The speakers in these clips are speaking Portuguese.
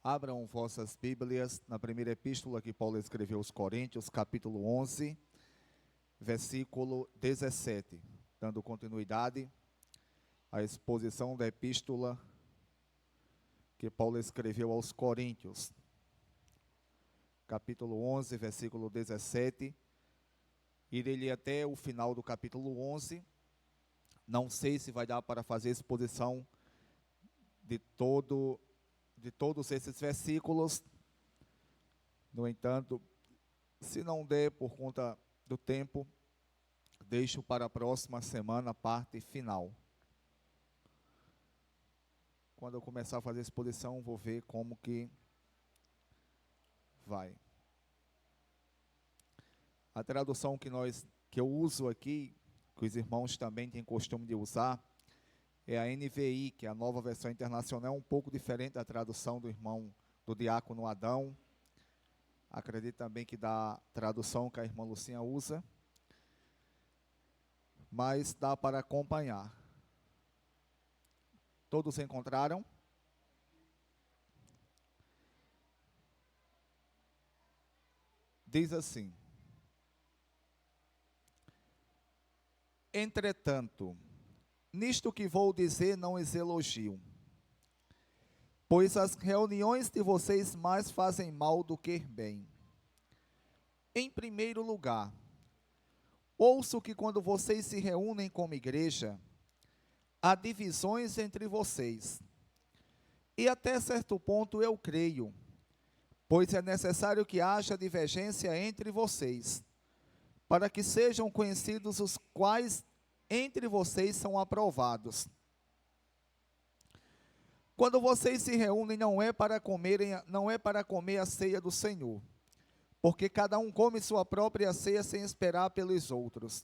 Abram vossas Bíblias na primeira epístola que Paulo escreveu aos Coríntios, capítulo 11, versículo 17. Dando continuidade à exposição da epístola que Paulo escreveu aos Coríntios. Capítulo 11, versículo 17. Irei até o final do capítulo 11. Não sei se vai dar para fazer exposição de todos esses versículos. No entanto, se não der por conta do tempo, deixo para a próxima semana a parte final. Quando eu começar a fazer a exposição, vou ver como que vai. A tradução que eu uso aqui, que os irmãos também têm costume de usar, é a NVI, que é a Nova Versão Internacional, um pouco diferente da tradução do diácono Adão. Acredito também que da tradução que a irmã Lucinha usa, mas dá para acompanhar. Todos encontraram? Diz assim: entretanto, nisto que vou dizer não os elogio, pois as reuniões de vocês mais fazem mal do que bem. Em primeiro lugar, ouço que quando vocês se reúnem como igreja, há divisões entre vocês. E até certo ponto eu creio, pois é necessário que haja divergência entre vocês, para que sejam conhecidos os quais entre vocês são aprovados. Quando vocês se reúnem, não é para comer a ceia do Senhor, porque cada um come sua própria ceia sem esperar pelos outros.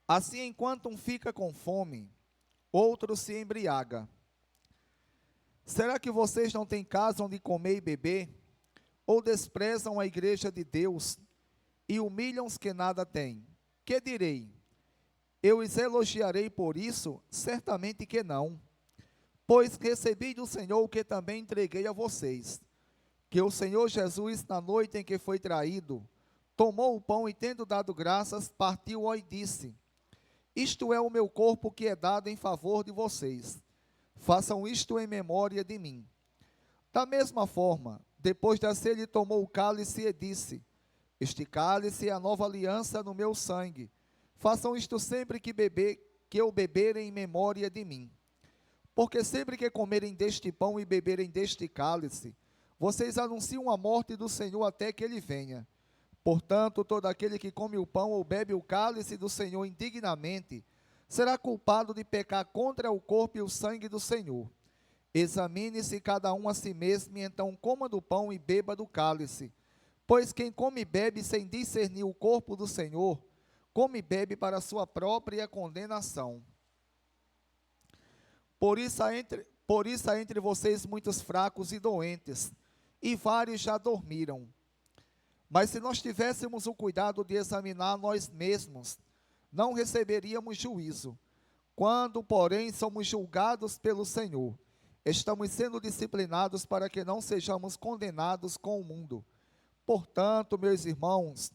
Assim, enquanto um fica com fome, outro se embriaga. Será que vocês não têm casa onde comer e beber? Ou desprezam a igreja de Deus e humilham os que nada têm? Que direi? Eu os elogiarei por isso? Certamente que não. Pois recebi do Senhor o que também entreguei a vocês, que o Senhor Jesus, na noite em que foi traído, tomou o pão e, tendo dado graças, partiu-o e disse: isto é o meu corpo que é dado em favor de vocês. Façam isto em memória de mim. Da mesma forma, depois da ceia, ele tomou o cálice e disse: este cálice é a nova aliança no meu sangue. Façam isto sempre que eu beberem em memória de mim. Porque sempre que comerem deste pão e beberem deste cálice, vocês anunciam a morte do Senhor até que ele venha. Portanto, todo aquele que come o pão ou bebe o cálice do Senhor indignamente, será culpado de pecar contra o corpo e o sangue do Senhor. Examine-se cada um a si mesmo, e então coma do pão e beba do cálice. Pois quem come e bebe sem discernir o corpo do Senhor, come e bebe para a sua própria condenação. Por isso há entre vocês muitos fracos e doentes, e vários já dormiram. Mas se nós tivéssemos o cuidado de examinar nós mesmos, não receberíamos juízo. Quando, porém, somos julgados pelo Senhor, estamos sendo disciplinados para que não sejamos condenados com o mundo. Portanto, meus irmãos,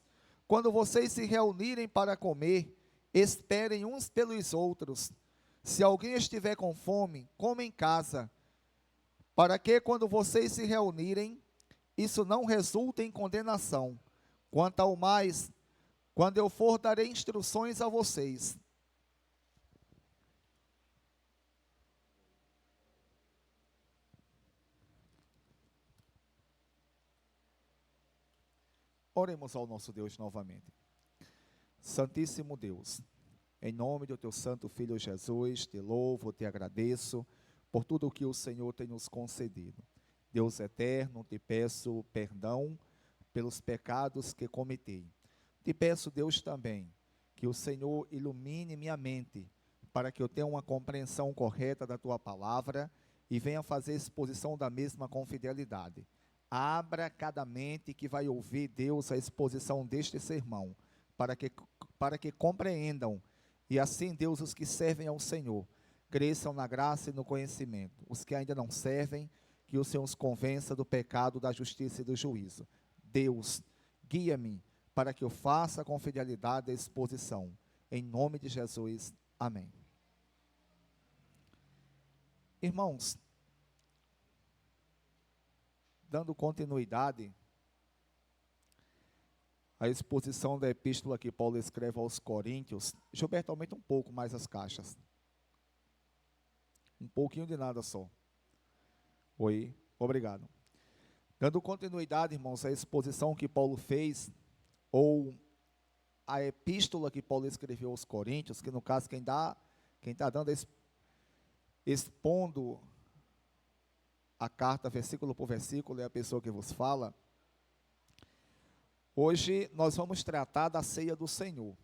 quando vocês se reunirem para comer, esperem uns pelos outros. Se alguém estiver com fome, coma em casa, para que quando vocês se reunirem, isso não resulte em condenação. Quanto ao mais, quando eu for, darei instruções a vocês. Oremos ao nosso Deus novamente. Santíssimo Deus, em nome do teu santo Filho Jesus, te louvo, te agradeço por tudo o que o Senhor tem nos concedido. Deus eterno, te peço perdão pelos pecados que cometi. Te peço, Deus, também, que o Senhor ilumine minha mente, para que eu tenha uma compreensão correta da tua palavra e venha fazer exposição da mesma com fidelidade. Abra cada mente que vai ouvir, Deus, a exposição deste sermão, para que compreendam. E assim, Deus, os que servem ao Senhor, cresçam na graça e no conhecimento. Os que ainda não servem, que o Senhor os convença do pecado, da justiça e do juízo. Deus, guia-me para que eu faça com fidelidade a exposição. Em nome de Jesus, amém. Irmãos, dando continuidade à exposição da epístola que Paulo escreve aos Coríntios, Gilberto, aumenta um pouco mais as caixas. Um pouquinho de nada só. Oi, obrigado. Dando continuidade, irmãos, à exposição que Paulo fez, ou a epístola que Paulo escreveu aos Coríntios, que no caso quem está dando, expondo a carta versículo por versículo é a pessoa que vos fala. Hoje nós vamos tratar da ceia do Senhor.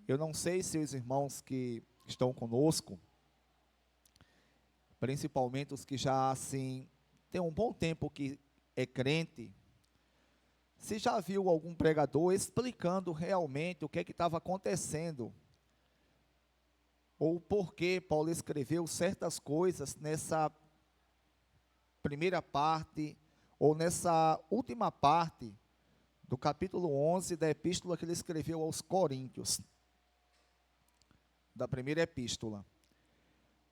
Eu não sei se os irmãos que estão conosco, principalmente os que já assim tem um bom tempo que é crente, se já viu algum pregador explicando realmente o que estava acontecendo, ou por que Paulo escreveu certas coisas nessa primeira parte, ou nessa última parte do capítulo 11 da epístola que ele escreveu aos Coríntios, da primeira epístola,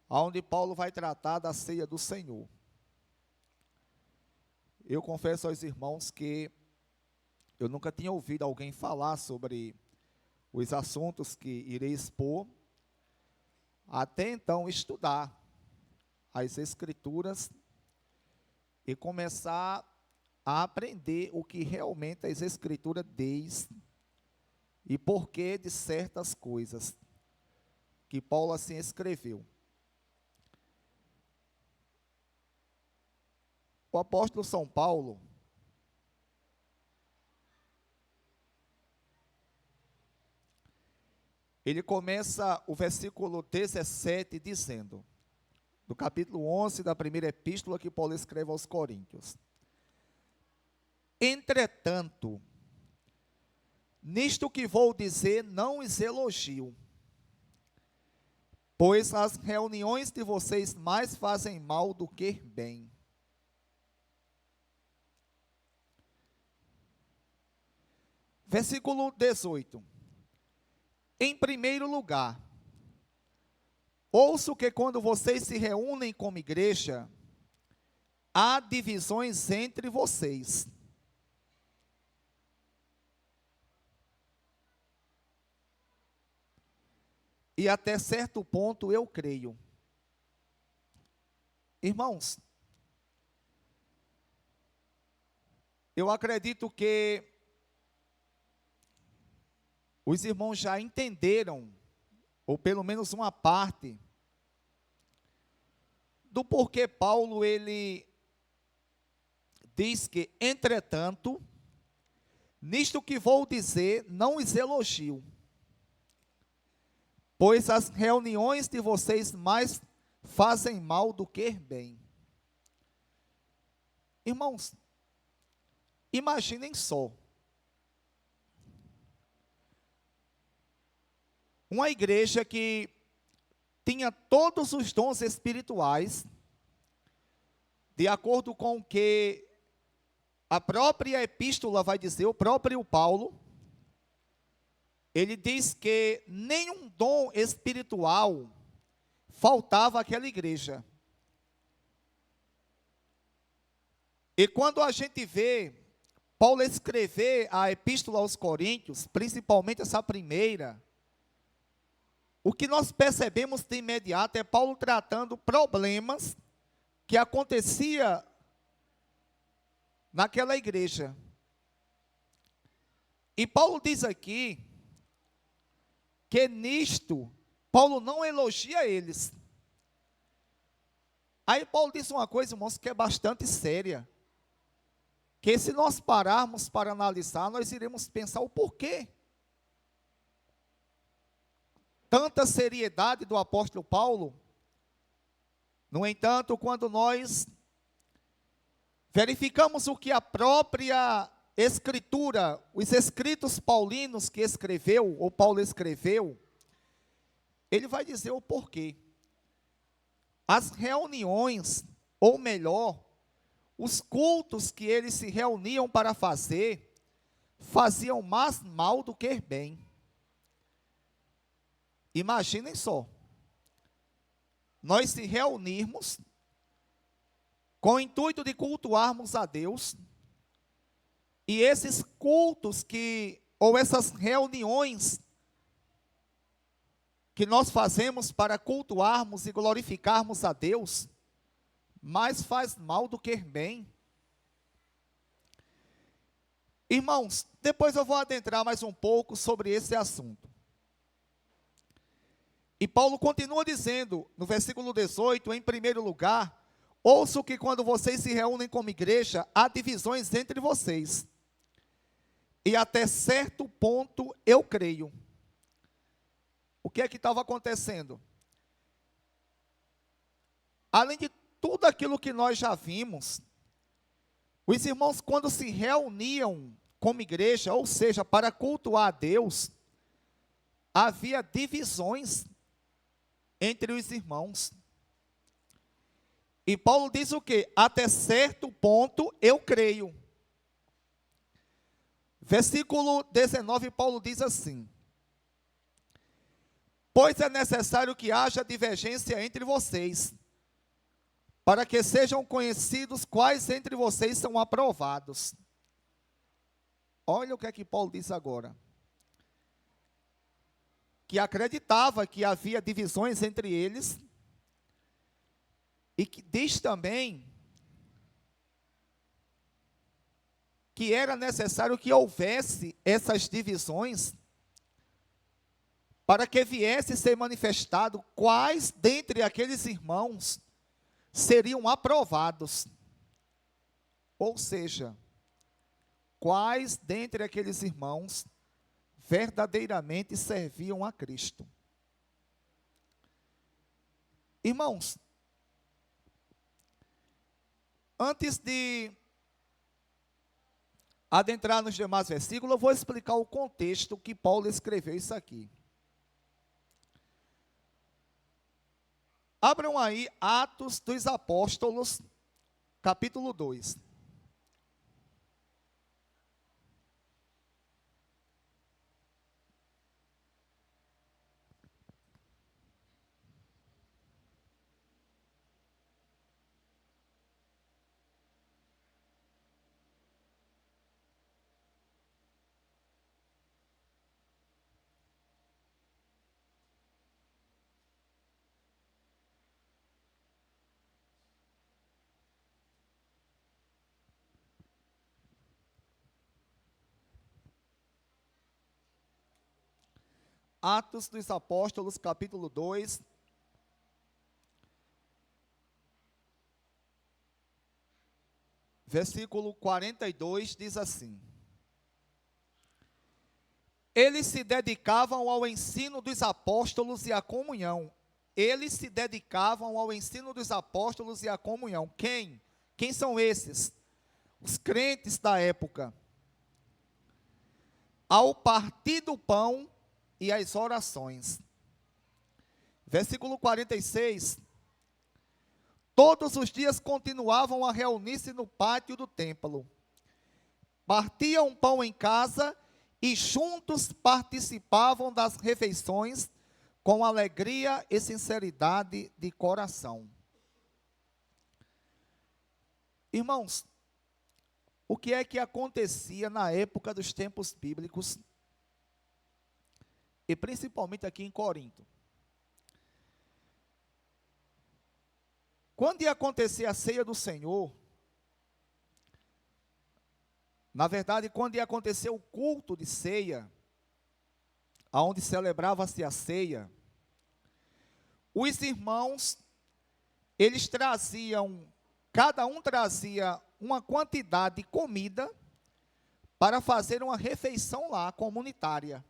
onde Paulo vai tratar da ceia do Senhor. Eu confesso aos irmãos que eu nunca tinha ouvido alguém falar sobre os assuntos que irei expor, até então estudar as Escrituras e começar a aprender o que realmente as Escrituras diz e porquê de certas coisas que Paulo assim escreveu. O apóstolo São Paulo, ele começa o versículo 17 dizendo, do capítulo 11 da primeira epístola que Paulo escreve aos Coríntios: entretanto, nisto que vou dizer não os elogio, pois as reuniões de vocês mais fazem mal do que bem. Versículo 18. Em primeiro lugar, ouço que quando vocês se reúnem como igreja, há divisões entre vocês. E até certo ponto eu creio. Irmãos, eu acredito que os irmãos já entenderam, ou pelo menos uma parte, do porquê Paulo, ele diz que, entretanto, nisto que vou dizer, não os elogio, pois as reuniões de vocês mais fazem mal do que bem. Irmãos, imaginem só, uma igreja que tinha todos os dons espirituais, de acordo com o que a própria epístola vai dizer, o próprio Paulo, ele diz que nenhum dom espiritual faltava àquela igreja. E quando a gente vê Paulo escrever a epístola aos Coríntios, principalmente essa primeira, o que nós percebemos de imediato é Paulo tratando problemas que acontecia naquela igreja. E Paulo diz aqui que nisto Paulo não elogia eles. Aí Paulo diz uma coisa, irmãos, que é bastante séria, que se nós pararmos para analisar, nós iremos pensar o porquê tanta seriedade do apóstolo Paulo. No entanto, quando nós verificamos o que a própria Escritura, os escritos paulinos que escreveu, ou Paulo escreveu, ele vai dizer o porquê. As reuniões, ou melhor, os cultos que eles se reuniam para fazer, faziam mais mal do que bem. Imaginem só, nós se reunirmos com o intuito de cultuarmos a Deus, e esses cultos ou essas reuniões que nós fazemos para cultuarmos e glorificarmos a Deus, mais faz mal do que bem. Irmãos, depois eu vou adentrar mais um pouco sobre esse assunto. E Paulo continua dizendo, no versículo 18, em primeiro lugar, ouço que quando vocês se reúnem como igreja, há divisões entre vocês. E até certo ponto eu creio. O que é que estava acontecendo? Além de tudo aquilo que nós já vimos, os irmãos, quando se reuniam como igreja, ou seja, para cultuar a Deus, havia divisões entre os irmãos. E Paulo diz o quê? Até certo ponto eu creio. Versículo 19, Paulo diz assim: pois é necessário que haja divergência entre vocês, para que sejam conhecidos quais entre vocês são aprovados. Olha o que é que Paulo diz agora. Que acreditava que havia divisões entre eles, e que diz também que era necessário que houvesse essas divisões, para que viesse ser manifestado quais dentre aqueles irmãos seriam aprovados. Ou seja, quais dentre aqueles irmãos verdadeiramente serviam a Cristo. Irmãos, antes de adentrar nos demais versículos, eu vou explicar o contexto que Paulo escreveu isso aqui. Abram aí Atos dos Apóstolos, capítulo 2. Atos dos Apóstolos, capítulo 2. Versículo 42 diz assim: eles se dedicavam ao ensino dos apóstolos e à comunhão. Eles se dedicavam ao ensino dos apóstolos e à comunhão. Quem? Quem são esses? Os crentes da época. Ao partir do pão e às orações. Versículo 46. Todos os dias continuavam a reunir-se no pátio do templo. Partiam pão em casa e juntos participavam das refeições com alegria e sinceridade de coração. Irmãos, o que é que acontecia na época dos tempos bíblicos, e principalmente aqui em Corinto? Quando ia acontecer a ceia do Senhor, na verdade, quando ia acontecer o culto de ceia, onde celebrava-se a ceia, os irmãos, eles traziam, cada um trazia uma quantidade de comida para fazer uma refeição lá, comunitária.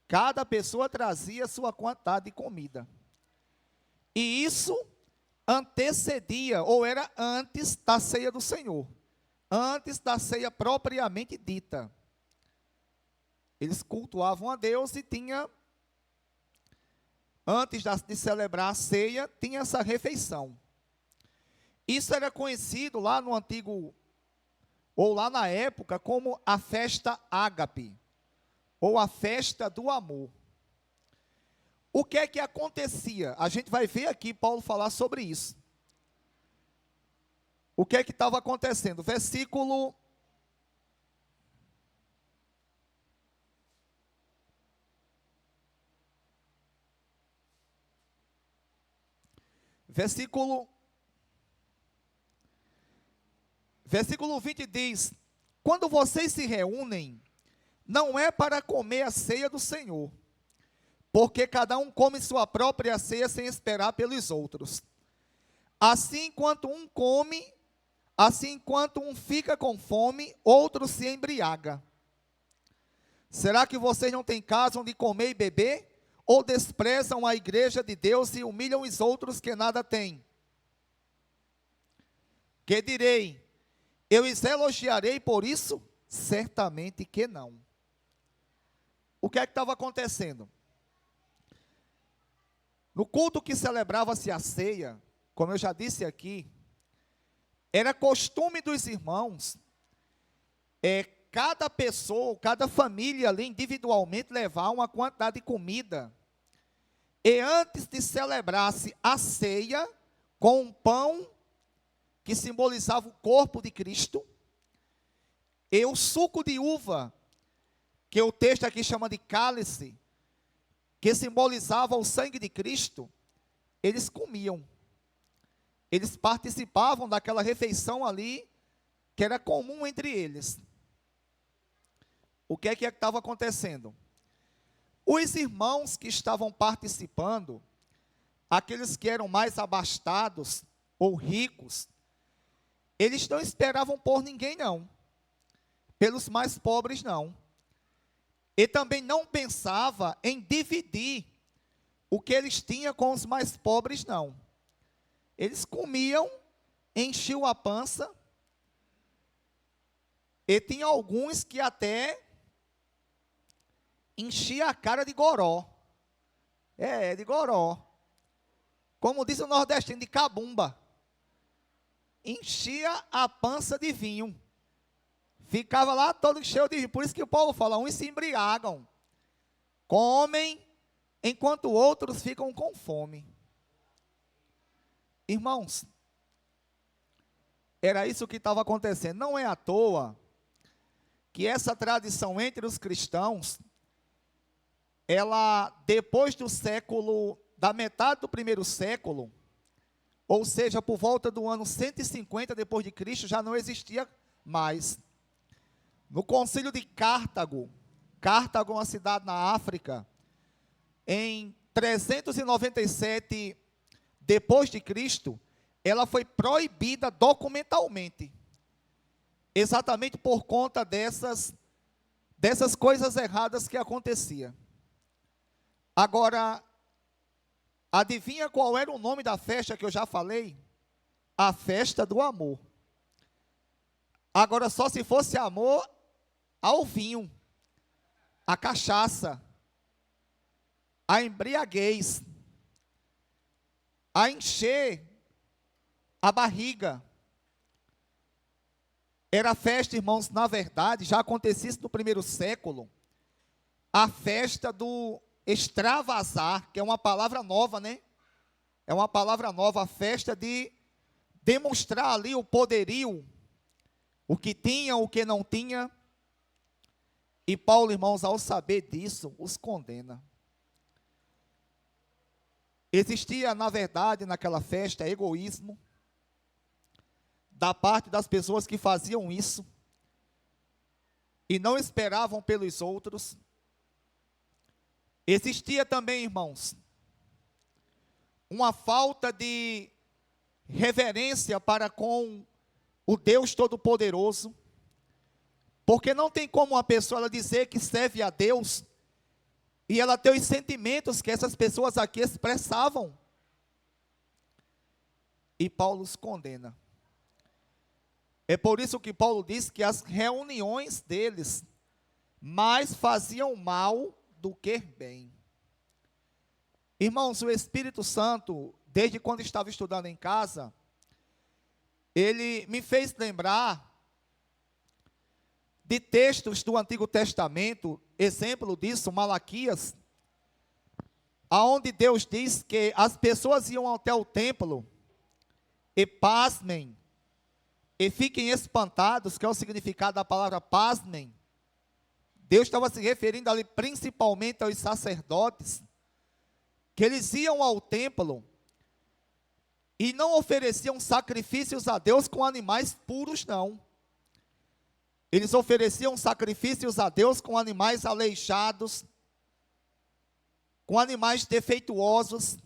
Cada pessoa trazia sua quantidade de comida. E isso antecedia, ou era antes da ceia do Senhor. Antes da ceia propriamente dita. Eles cultuavam a Deus e tinha antes de celebrar a ceia, tinha essa refeição. Isso era conhecido lá no antigo, ou lá na época, como a festa ágape, ou a festa do amor. O que é que acontecia? A gente vai ver aqui Paulo falar sobre isso. O que é que estava acontecendo? Versículo 20 diz: quando vocês se reúnem, não é para comer a ceia do Senhor, porque cada um come sua própria ceia sem esperar pelos outros. Assim, enquanto um fica com fome, outro se embriaga. Será que vocês não têm casa onde comer e beber? Ou desprezam a igreja de Deus e humilham os outros que nada têm? Que direi? Eu os elogiarei por isso? Certamente que não. O que é que estava acontecendo? No culto que celebrava-se a ceia, como eu já disse aqui, era costume dos irmãos, cada pessoa, cada família ali individualmente levar uma quantidade de comida. E antes de celebrar-se a ceia, com um pão que simbolizava o corpo de Cristo, e o suco de uva, que o texto aqui chama de cálice, que simbolizava o sangue de Cristo, eles comiam. Eles participavam daquela refeição ali, que era comum entre eles. O que é que estava acontecendo? Os irmãos que estavam participando, aqueles que eram mais abastados ou ricos, eles não esperavam por ninguém não, pelos mais pobres não. E também não pensava em dividir o que eles tinham com os mais pobres não. Eles comiam, enchiam a pança, e tinha alguns que até enchia a cara de goró. De goró. Como diz o nordestino, de cabumba. Enchia a pança de vinho. Ficava lá todo cheio de vinho. Por isso que o Paulo fala, uns se embriagam. Comem, enquanto outros ficam com fome. Irmãos, era isso que estava acontecendo. Não é à toa que essa tradição entre os cristãos, ela, depois do século, da metade do primeiro século, ou seja, por volta do ano 150 depois de Cristo, já não existia mais. No concílio de Cartago, Cartago é uma cidade na África, em 397 depois de Cristo, ela foi proibida documentalmente, exatamente por conta dessas coisas erradas que aconteciam. Agora, adivinha qual era o nome da festa que eu já falei? A festa do amor. Agora, só se fosse amor ao vinho, à cachaça, à embriaguez, a encher a barriga. Era a festa, irmãos, na verdade, já acontecia isso no primeiro século, a festa do extravasar, que é uma palavra nova, né? É uma palavra nova, a festa de demonstrar ali o poderio, o que tinha, o que não tinha. E Paulo, irmãos, ao saber disso, os condena. Existia, na verdade, naquela festa, egoísmo da parte das pessoas que faziam isso e não esperavam pelos outros. Existia também, irmãos, uma falta de reverência para com o Deus Todo-Poderoso, porque não tem como uma pessoa ela dizer que serve a Deus e ela ter os sentimentos que essas pessoas aqui expressavam. E Paulo os condena. É por isso que Paulo diz que as reuniões deles mais faziam mal do que bem. Irmãos, o Espírito Santo, desde quando estava estudando em casa, ele me fez lembrar de textos do Antigo Testamento, exemplo disso, Malaquias, aonde Deus diz que as pessoas iam até o templo e pasmem, e fiquem espantados, que é o significado da palavra pasmem. Deus estava se referindo ali principalmente aos sacerdotes, que eles iam ao templo e não ofereciam sacrifícios a Deus com animais puros, não. Eles ofereciam sacrifícios a Deus com animais aleijados, com animais defeituosos,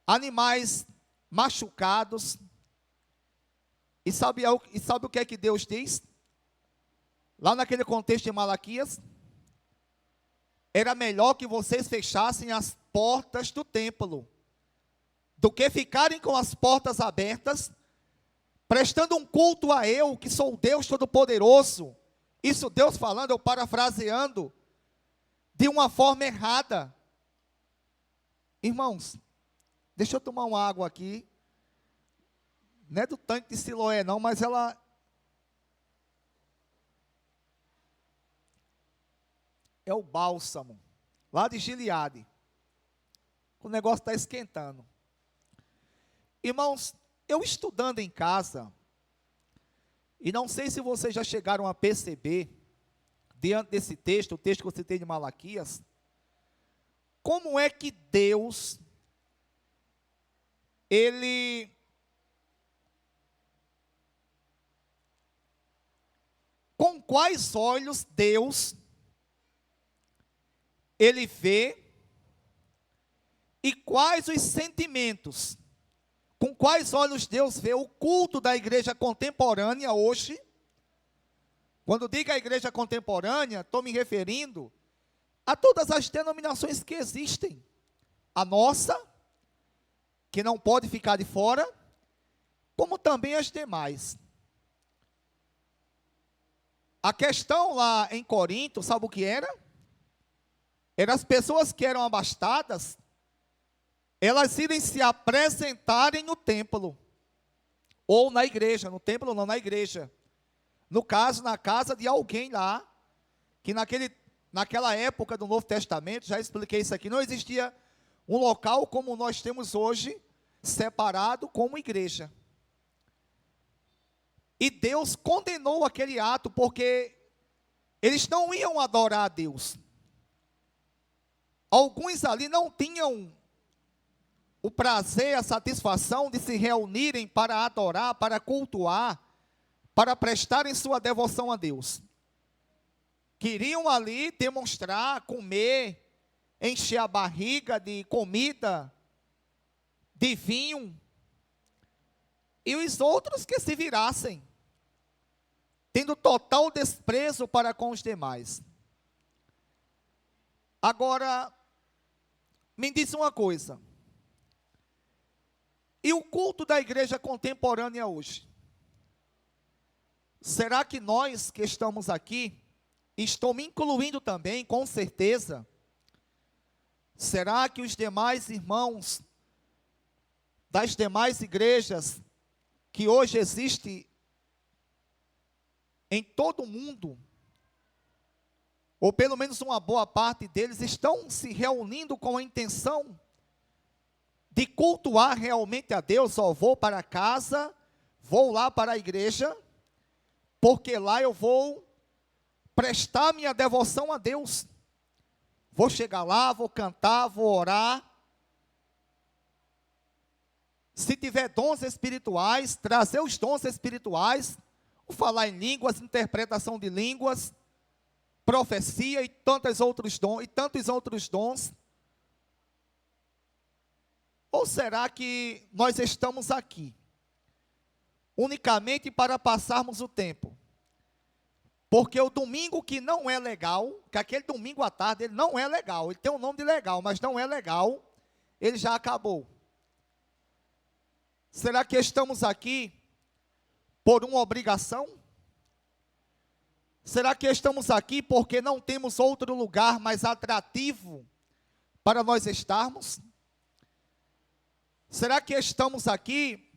animais machucados. E sabe o que é que Deus diz? Lá naquele contexto de Malaquias, era melhor que vocês fechassem as portas do templo, do que ficarem com as portas abertas, prestando um culto a eu, que sou o Deus Todo-Poderoso. Isso Deus falando, eu parafraseando, de uma forma errada. Irmãos, deixa eu tomar uma água aqui. Não é do tanque de Siloé não, mas ela... é o bálsamo, lá de Gileade. O negócio está esquentando. Irmãos, eu estudando em casa, e não sei se vocês já chegaram a perceber, diante desse texto, o texto que eu citei de Malaquias, como é que Deus, Ele com quais olhos Deus, Ele vê, e quais os sentimentos, com quais olhos Deus vê o culto da igreja contemporânea hoje. Quando digo a igreja contemporânea, estou me referindo a todas as denominações que existem. A nossa, que não pode ficar de fora, como também as demais. A questão lá em Corinto, sabe o que era? Eram as pessoas que eram abastadas, elas irem se apresentarem no templo, ou na igreja, no templo não, na igreja. No caso, na casa de alguém lá, que naquela época do Novo Testamento, já expliquei isso aqui, não existia um local como nós temos hoje, separado como igreja. E Deus condenou aquele ato, porque eles não iam adorar a Deus. Alguns ali não tinham o prazer, a satisfação de se reunirem para adorar, para cultuar, para prestarem sua devoção a Deus. Queriam ali demonstrar, comer, encher a barriga de comida, de vinho, e os outros que se virassem, tendo total desprezo para com os demais. Agora, me diz uma coisa, e o culto da igreja contemporânea hoje? Será que nós que estamos aqui, estou me incluindo também, com certeza, será que os demais irmãos das demais igrejas que hoje existem em todo o mundo, ou pelo menos uma boa parte deles, estão se reunindo com a intenção de cultuar realmente a Deus? Ó, vou para casa, vou lá para a igreja, porque lá eu vou prestar minha devoção a Deus. Vou chegar lá, vou cantar, vou orar. Se tiver dons espirituais, trazer os dons espirituais, o falar em línguas, interpretação de línguas, profecia e tantos outros dons. Ou será que nós estamos aqui unicamente para passarmos o tempo? Porque o domingo que não é legal, que aquele domingo à tarde, ele não é legal, ele tem um nome de legal, mas não é legal, ele já acabou. Será que estamos aqui por uma obrigação? Será que estamos aqui porque não temos outro lugar mais atrativo para nós estarmos? Será que estamos aqui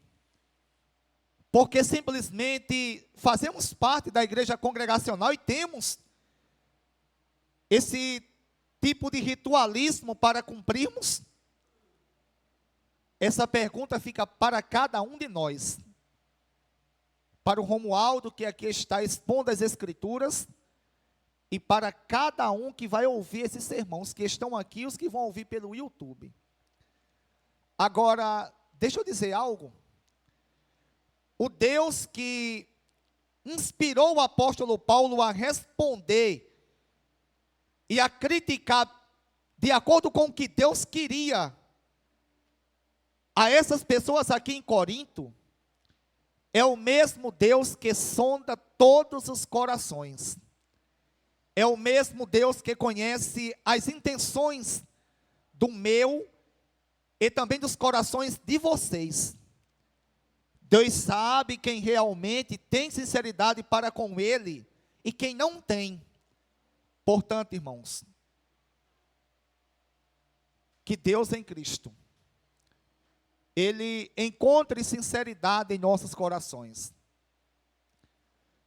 porque simplesmente fazemos parte da igreja congregacional e temos esse tipo de ritualismo para cumprirmos? Essa pergunta fica para cada um de nós. Para o Romualdo, que aqui está expondo as Escrituras, e para cada um que vai ouvir esses sermões, que estão aqui e os que vão ouvir pelo YouTube. Agora, deixa eu dizer algo. O Deus que inspirou o apóstolo Paulo a responder e a criticar de acordo com o que Deus queria a essas pessoas aqui em Corinto, é o mesmo Deus que sonda todos os corações. É o mesmo Deus que conhece as intenções do meu e também dos corações de vocês. Deus sabe quem realmente tem sinceridade para com Ele e quem não tem. Portanto, irmãos, que Deus em Cristo, Ele encontre sinceridade em nossos corações.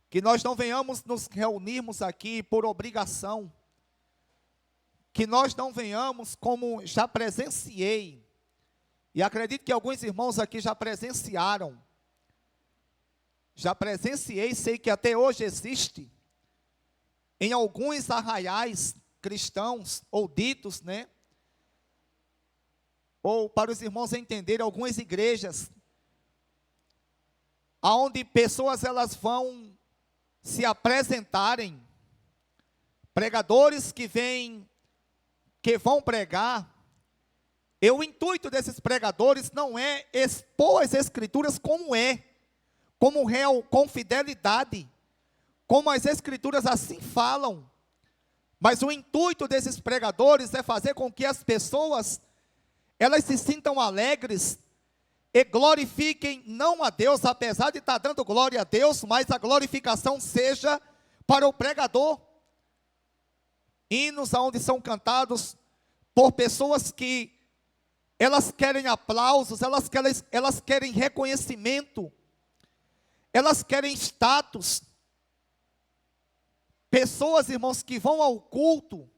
Que nós não venhamos nos reunirmos aqui por obrigação. Que nós não venhamos como já presenciei. E acredito que alguns irmãos aqui já presenciaram. Já presenciei, sei que até hoje existe, em alguns arraiais cristãos, ou ditos, né? Ou para os irmãos entenderem, algumas igrejas, onde pessoas elas vão se apresentarem, pregadores que vão pregar, e o intuito desses pregadores não é expor as Escrituras como réu, com fidelidade, como as Escrituras assim falam, mas o intuito desses pregadores é fazer com que as pessoas, elas se sintam alegres, e glorifiquem não a Deus, apesar de estar dando glória a Deus, mas a glorificação seja para o pregador. Hinos onde são cantados por pessoas que elas querem aplausos, elas querem reconhecimento, elas querem status. Pessoas, irmãos, que vão ao culto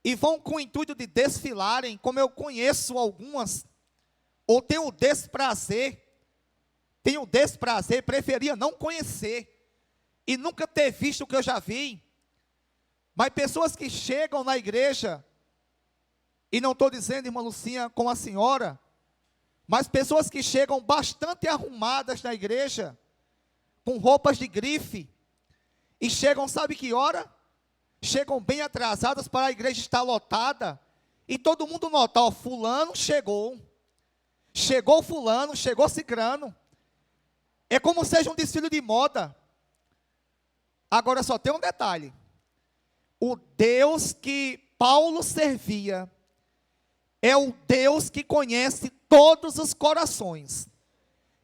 e vão com o intuito de desfilarem, como eu conheço algumas, ou tenho desprazer, preferia não conhecer, e nunca ter visto o que eu já vi, mas pessoas que chegam na igreja, e não estou dizendo, irmã Lucinha, com a senhora, mas pessoas que chegam bastante arrumadas na igreja, com roupas de grife, e chegam, sabe que hora? Chegam bem atrasadas para a igreja estar lotada, e todo mundo nota, ó, fulano chegou fulano, chegou cicrano, é como seja um desfile de moda. Agora só tem um detalhe, o Deus que Paulo servia, é o Deus que conhece todos os corações,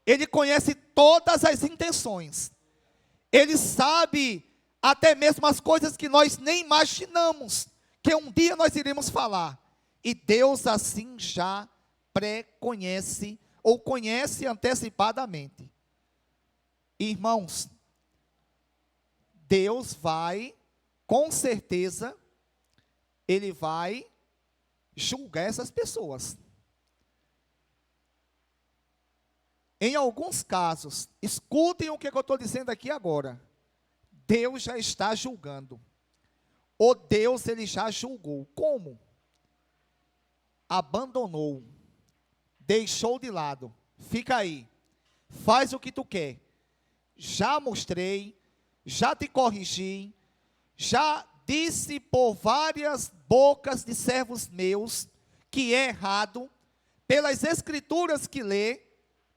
Ele conhece todas as intenções, Ele sabe até mesmo as coisas que nós nem imaginamos, que um dia nós iremos falar, e Deus assim já pré-conhece, ou conhece antecipadamente. Irmãos, Deus vai, com certeza, Ele vai julgar essas pessoas. Em alguns casos, escutem o que eu estou dizendo aqui agora, Deus já está julgando. O Deus, Ele já julgou. Como? Abandonou. Deixou de lado. Fica aí. Faz o que tu quer. Já mostrei. Já te corrigi. Já disse por várias bocas de servos meus que é errado. Pelas escrituras que lê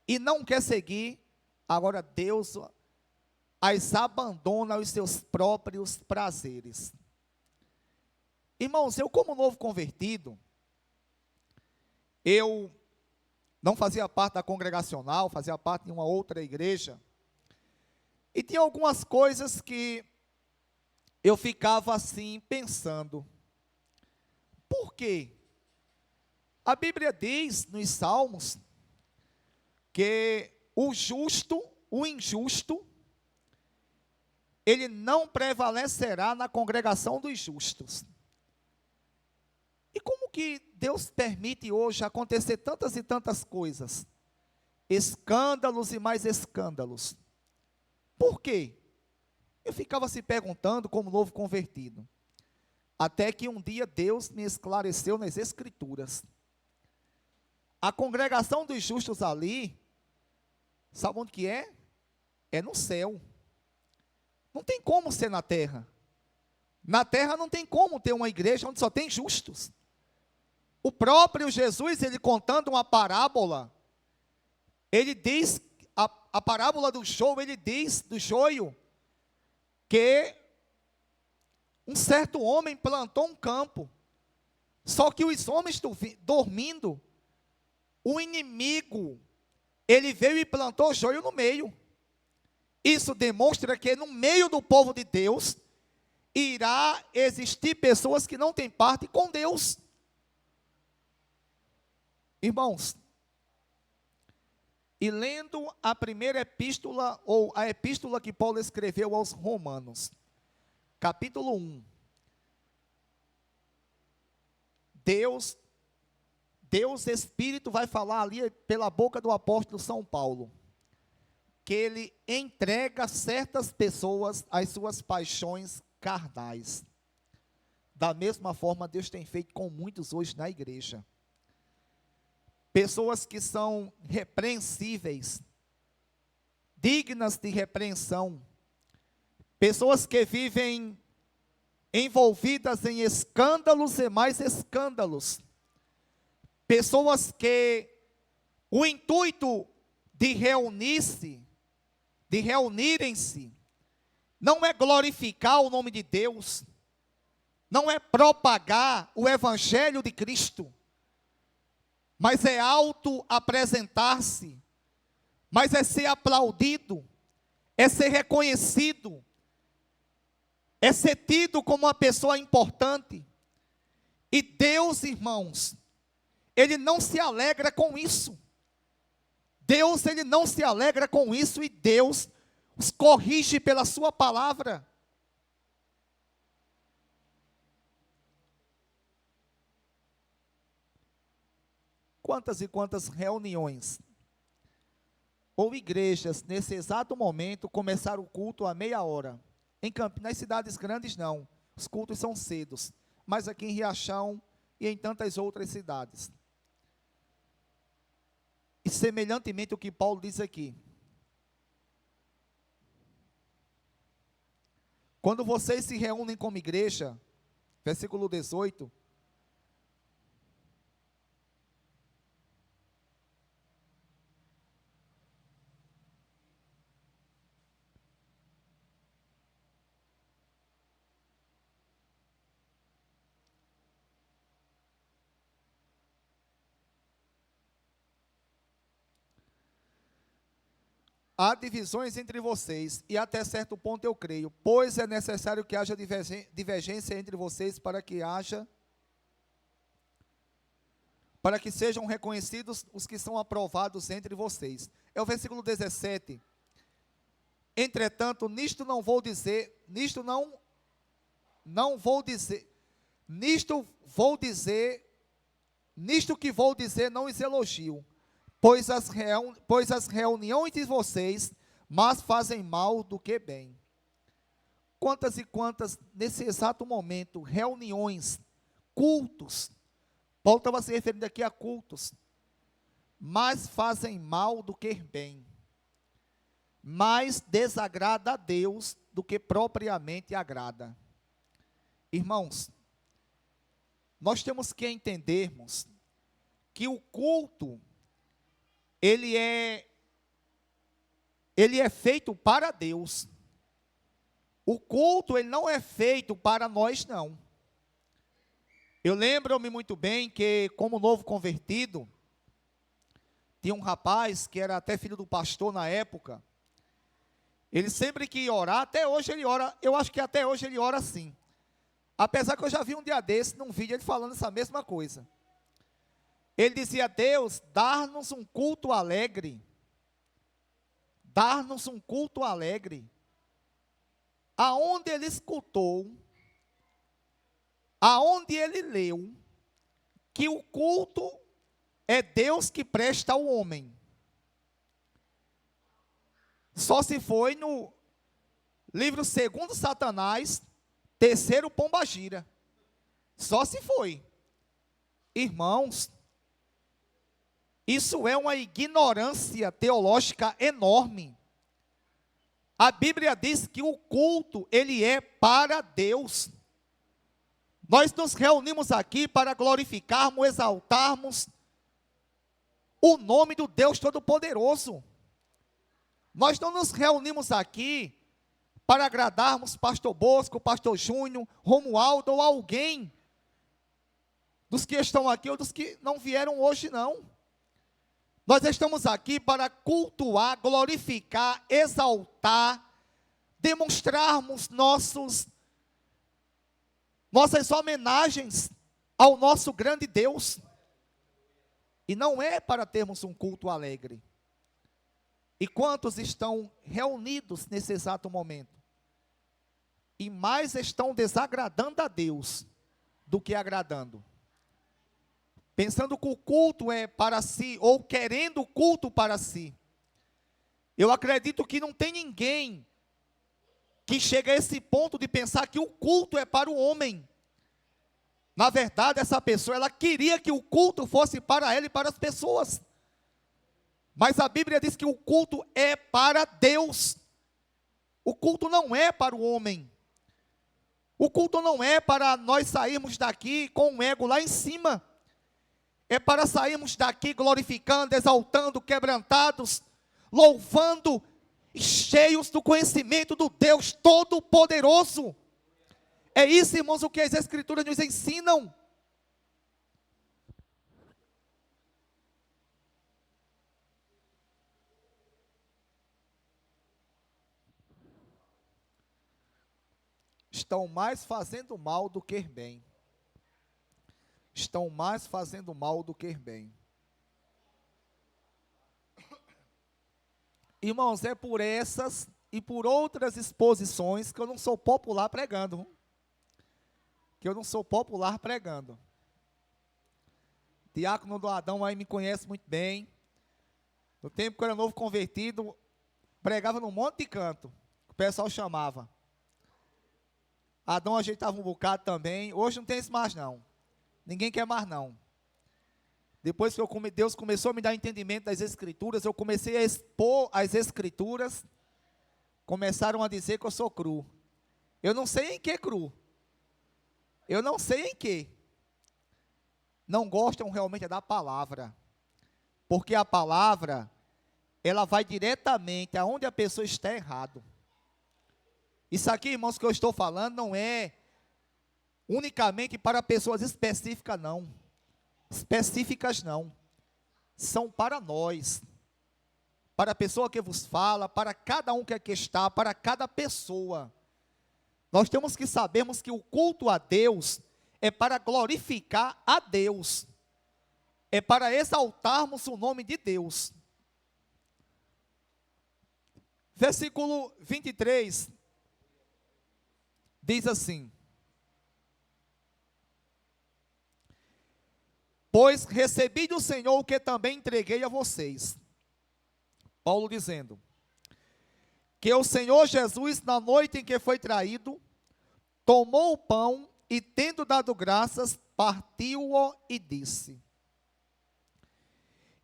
e não quer seguir. Agora Deus as abandona aos seus próprios prazeres. Irmãos, eu como novo convertido, eu não fazia parte da congregacional, fazia parte de uma outra igreja, e tinha algumas coisas que eu ficava assim pensando, Por quê? A Bíblia diz nos Salmos que o justo, o injusto, ele não prevalecerá na congregação dos justos. E como que Deus permite hoje acontecer tantas e tantas coisas? Escândalos e mais escândalos. Por quê? Eu ficava se perguntando como novo convertido. Até que um dia Deus me esclareceu nas Escrituras. A congregação dos justos ali, sabe onde que é? É no céu. Não tem como ser na terra. Na terra não tem como ter uma igreja onde só tem justos. O próprio Jesus, ele contando uma parábola, ele diz, a parábola do joio, ele diz, do joio, que um certo homem plantou um campo, só que os homens dormindo, o inimigo, ele veio e plantou joio no meio. Isso demonstra que no meio do povo de Deus, irá existir pessoas que não têm parte com Deus. Irmãos, e lendo a primeira epístola, ou a epístola que Paulo escreveu aos Romanos, capítulo 1, Deus Espírito vai falar ali pela boca do apóstolo São Paulo, que ele entrega certas pessoas às suas paixões carnais. Da mesma forma, Deus tem feito com muitos hoje na igreja. Pessoas que são repreensíveis, dignas de repreensão, pessoas que vivem envolvidas em escândalos e mais escândalos, pessoas que o intuito de reunirem-se, não é glorificar o nome de Deus, não é propagar o evangelho de Cristo, mas é auto-apresentar-se, mas é ser aplaudido, é ser reconhecido, é ser tido como uma pessoa importante. E Deus, irmãos, Ele não se alegra com isso. Deus, Ele não se alegra com isso, e Deus os corrige pela sua palavra. Quantas e quantas reuniões ou igrejas nesse exato momento começaram o culto a meia hora. Nas cidades grandes não, os cultos são cedos, mas aqui em Riachão e em tantas outras cidades. E semelhantemente o que Paulo diz aqui, quando vocês se reúnem como igreja, versículo 18, há divisões entre vocês, e até certo ponto eu creio, pois é necessário que haja divergência entre vocês para que sejam reconhecidos os que são aprovados entre vocês. É o versículo 17. Entretanto, nisto que vou dizer não os elogio, pois as reuniões de vocês mais fazem mal do que bem. Quantas e quantas, nesse exato momento, reuniões, cultos, Paulo estava se referindo aqui a cultos, mais fazem mal do que bem, mais desagrada a Deus do que propriamente agrada. Irmãos, nós temos que entendermos que o culto, ele é feito para Deus. O culto, ele não é feito para nós, não. Eu lembro-me muito bem que, como novo convertido, tinha um rapaz que era até filho do pastor na época. Ele sempre que ia orar, até hoje ele ora, eu acho que até hoje ele ora assim. Apesar que eu já vi um dia desse, num vídeo, ele falando essa mesma coisa. Ele dizia: Deus, dar-nos um culto alegre. Dar-nos um culto alegre. Aonde ele escutou, aonde ele leu, que o culto é Deus que presta ao homem. Só se foi no livro 2 Satanás, 3 Pombagira. Só se foi. Irmãos, isso é uma ignorância teológica enorme. A Bíblia diz que o culto, ele é para Deus. Nós nos reunimos aqui para glorificarmos, exaltarmos o nome do Deus Todo-Poderoso. Nós não nos reunimos aqui para agradarmos pastor Bosco, pastor Júnior, Romualdo ou alguém dos que estão aqui ou dos que não vieram hoje, não. Nós estamos aqui para cultuar, glorificar, exaltar, demonstrarmos nossas homenagens ao nosso grande Deus. E não é para termos um culto alegre. E quantos estão reunidos nesse exato momento? E mais estão desagradando a Deus do que agradando. Pensando que o culto é para si, ou querendo o culto para si. Eu acredito que não tem ninguém que chega a esse ponto de pensar que o culto é para o homem. Na verdade, essa pessoa, ela queria que o culto fosse para ela e para as pessoas. Mas a Bíblia diz que o culto é para Deus. O culto não é para o homem. O culto não é para nós sairmos daqui com o ego lá em cima. É para sairmos daqui glorificando, exaltando, quebrantados, louvando, cheios do conhecimento do Deus Todo-Poderoso. É isso, irmãos, o que as Escrituras nos ensinam. Estão mais fazendo mal do que bem. Estão mais fazendo mal do que bem. Irmãos, é por essas e por outras exposições que eu não sou popular pregando. Que eu não sou popular pregando. Diácono do Adão aí me conhece muito bem. No tempo que eu era novo convertido, pregava num monte de canto. O pessoal chamava. Adão ajeitava um bocado também. Hoje não tem isso mais não. Ninguém quer mais não. Depois que Deus começou a me dar entendimento das Escrituras, eu comecei a expor as Escrituras. Começaram a dizer que eu sou cru. Eu não sei em que cru. Eu não sei em que. Não gostam realmente da palavra. Porque a palavra, ela vai diretamente aonde a pessoa está errado. Isso aqui, irmãos, que eu estou falando não é unicamente para pessoas específicas, não. Específicas, não. São para nós. Para a pessoa que vos fala, para cada um que aqui está, para cada pessoa. Nós temos que sabermos que o culto a Deus é para glorificar a Deus. É para exaltarmos o nome de Deus. Versículo 23 diz assim: pois recebi do Senhor o que também entreguei a vocês. Paulo dizendo, que o Senhor Jesus, na noite em que foi traído, tomou o pão e, tendo dado graças, partiu-o e disse: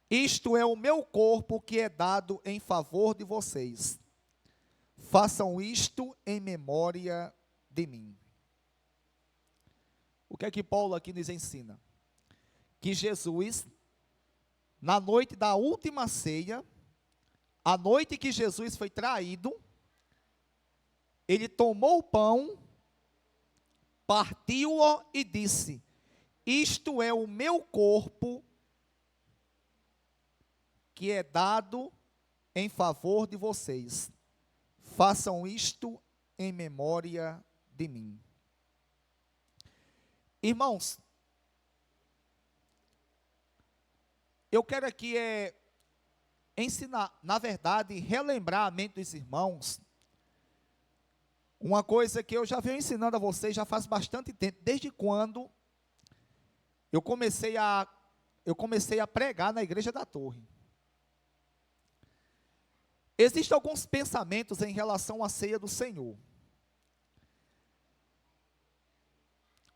isto é o meu corpo que é dado em favor de vocês. Façam isto em memória de mim. O que é que Paulo aqui nos ensina? Que Jesus, na noite da última ceia, a noite que Jesus foi traído, ele tomou o pão, partiu-o e disse: isto é o meu corpo que é dado em favor de vocês. Façam isto em memória de mim. Irmãos, eu quero aqui ensinar, na verdade, relembrar a mente dos irmãos, uma coisa que eu já venho ensinando a vocês já faz bastante tempo, desde quando eu comecei a pregar na igreja da Torre. Existem alguns pensamentos em relação à ceia do Senhor.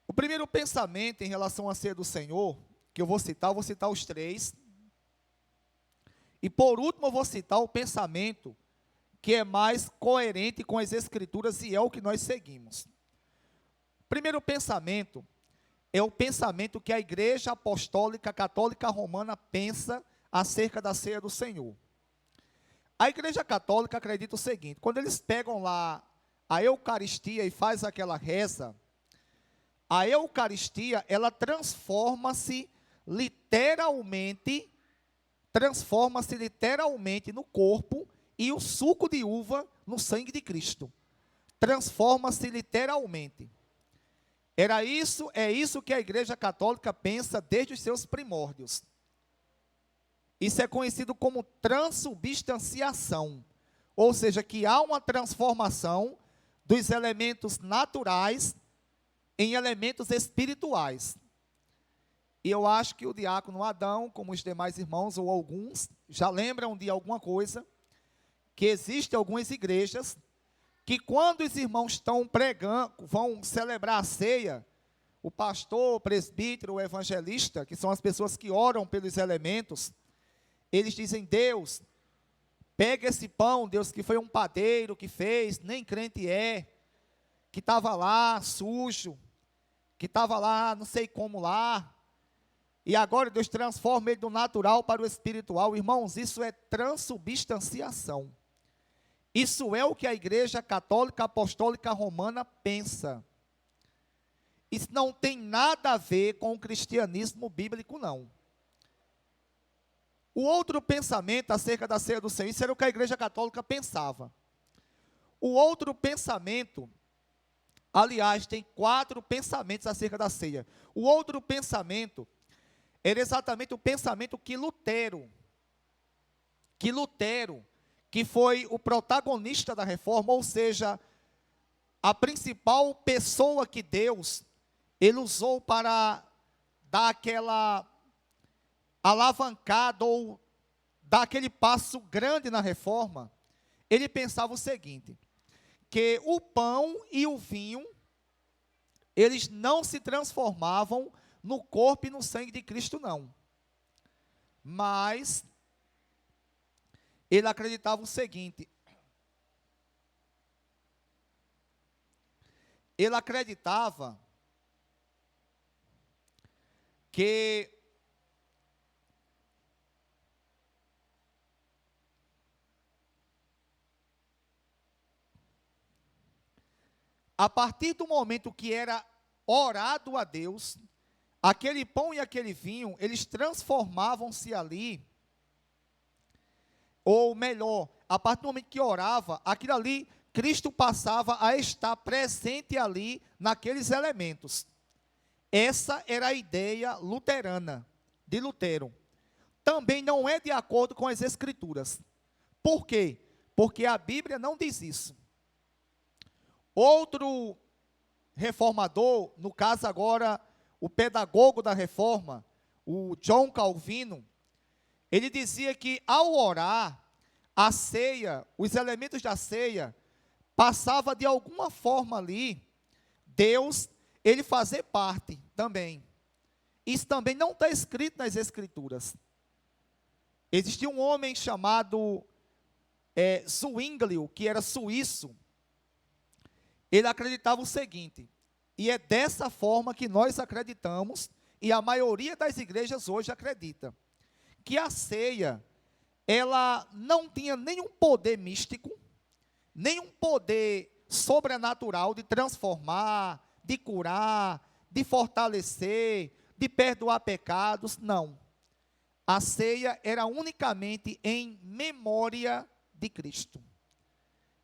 O primeiro pensamento em relação à ceia do Senhor, que eu vou citar os três. E por último eu vou citar o pensamento que é mais coerente com as Escrituras e é o que nós seguimos. O primeiro pensamento é o pensamento que a Igreja Apostólica Católica Romana pensa acerca da ceia do Senhor. A Igreja Católica acredita o seguinte: quando eles pegam lá a Eucaristia e faz aquela reza, a Eucaristia, ela transforma-se literalmente no corpo e o suco de uva no sangue de Cristo. Transforma-se literalmente. É isso que a Igreja Católica pensa desde os seus primórdios. Isso é conhecido como transubstanciação, ou seja, que há uma transformação dos elementos naturais em elementos espirituais. E eu acho que o diácono Adão, como os demais irmãos, ou alguns, já lembram de alguma coisa, que existem algumas igrejas, que quando os irmãos estão pregando, vão celebrar a ceia, o pastor, o presbítero, o evangelista, que são as pessoas que oram pelos elementos, eles dizem: Deus, pega esse pão, Deus, que foi um padeiro que fez, nem crente é, que estava lá sujo, que estava lá não sei como lá, e agora Deus transforma ele do natural para o espiritual. Irmãos, isso é transubstanciação. Isso é o que a Igreja Católica Apostólica Romana pensa. Isso não tem nada a ver com o cristianismo bíblico, não. O outro pensamento acerca da ceia do Senhor, isso era o que a Igreja Católica pensava. O outro pensamento, aliás, tem 4 pensamentos acerca da ceia. O outro pensamento era exatamente o pensamento que Lutero, que foi o protagonista da reforma, ou seja, a principal pessoa que Deus, ele usou para dar aquela alavancada ou dar aquele passo grande na reforma. Ele pensava o seguinte: que o pão e o vinho, eles não se transformavam no corpo e no sangue de Cristo, não. Mas ele acreditava o seguinte: ele acreditava que a partir do momento que era orado a Deus, aquele pão e aquele vinho, eles transformavam-se ali, ou melhor, a partir do momento que orava, aquilo ali, Cristo passava a estar presente ali, naqueles elementos. Essa era a ideia luterana, de Lutero. Também não é de acordo com as Escrituras. Por quê? Porque a Bíblia não diz isso. Outro reformador, no caso agora, o pedagogo da reforma, o John Calvino, ele dizia que ao orar, a ceia, os elementos da ceia, passava de alguma forma ali, Deus, ele fazer parte também. Isso também não está escrito nas Escrituras. Existia um homem chamado Zwinglio, que era suíço. Ele acreditava o seguinte, e é dessa forma que nós acreditamos, e a maioria das igrejas hoje acredita, que a ceia, ela não tinha nenhum poder místico, nenhum poder sobrenatural de transformar, de curar, de fortalecer, de perdoar pecados, não. A ceia era unicamente em memória de Cristo.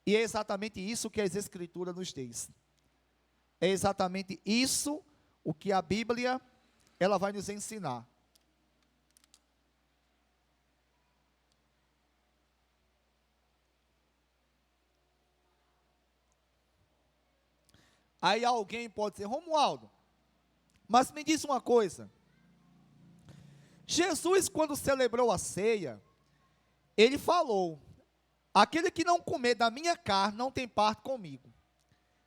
E é exatamente isso que as Escrituras nos diz. É exatamente isso o que a Bíblia ela vai nos ensinar. Aí alguém pode dizer, Romualdo, mas me diz uma coisa. Jesus, quando celebrou a ceia, ele falou, aquele que não comer da minha carne não tem parte comigo.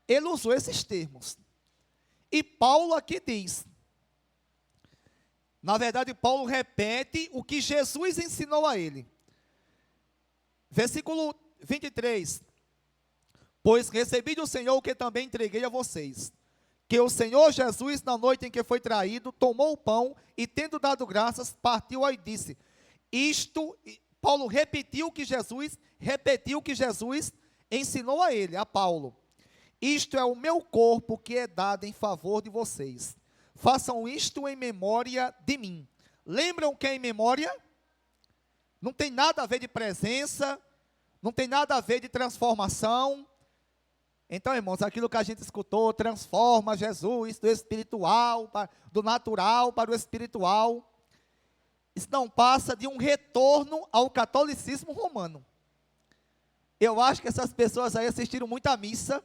Ele usou esses termos. E Paulo aqui diz, na verdade Paulo repete o que Jesus ensinou a ele. Versículo 23. Pois recebi do Senhor o que também entreguei a vocês, que o Senhor Jesus, na noite em que foi traído, tomou o pão e, tendo dado graças, partiu e disse, Paulo repetiu que Jesus ensinou a ele, a Paulo, isto é o meu corpo que é dado em favor de vocês, façam isto em memória de mim. Lembram que é em memória? Não tem nada a ver de presença, não tem nada a ver de transformação. Então, irmãos, aquilo que a gente escutou, transforma Jesus do espiritual, do natural para o espiritual. Isso não passa de um retorno ao catolicismo romano. Eu acho que essas pessoas aí assistiram muita missa,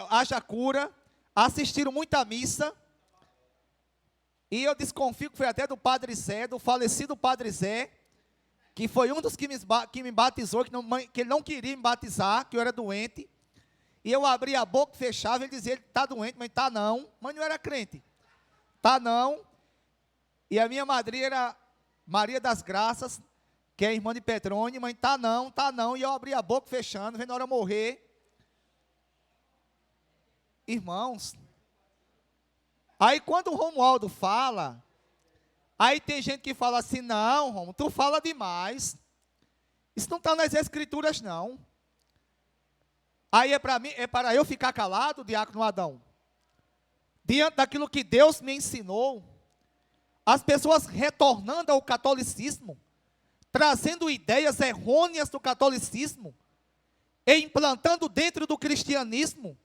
haja cura, assistiram muita missa, e eu desconfio que foi até do Padre Zé, do falecido Padre Zé, que foi um dos que me batizou, que ele não queria me batizar, que eu era doente, e eu abria a boca, fechava, ele dizia, ele está doente, mas está não, mas não era crente, está não, e a minha madrinha era Maria das Graças, que é irmã de Petrônio, mas está não, e eu abria a boca, fechando, vendo a hora morrer. Irmãos, aí quando o Romualdo fala, aí tem gente que fala assim, não, Romualdo, tu fala demais, isso não está nas escrituras não. Aí é para eu ficar calado, diácono Adão, diante daquilo que Deus me ensinou, as pessoas retornando ao catolicismo, trazendo ideias errôneas do catolicismo, e implantando dentro do cristianismo,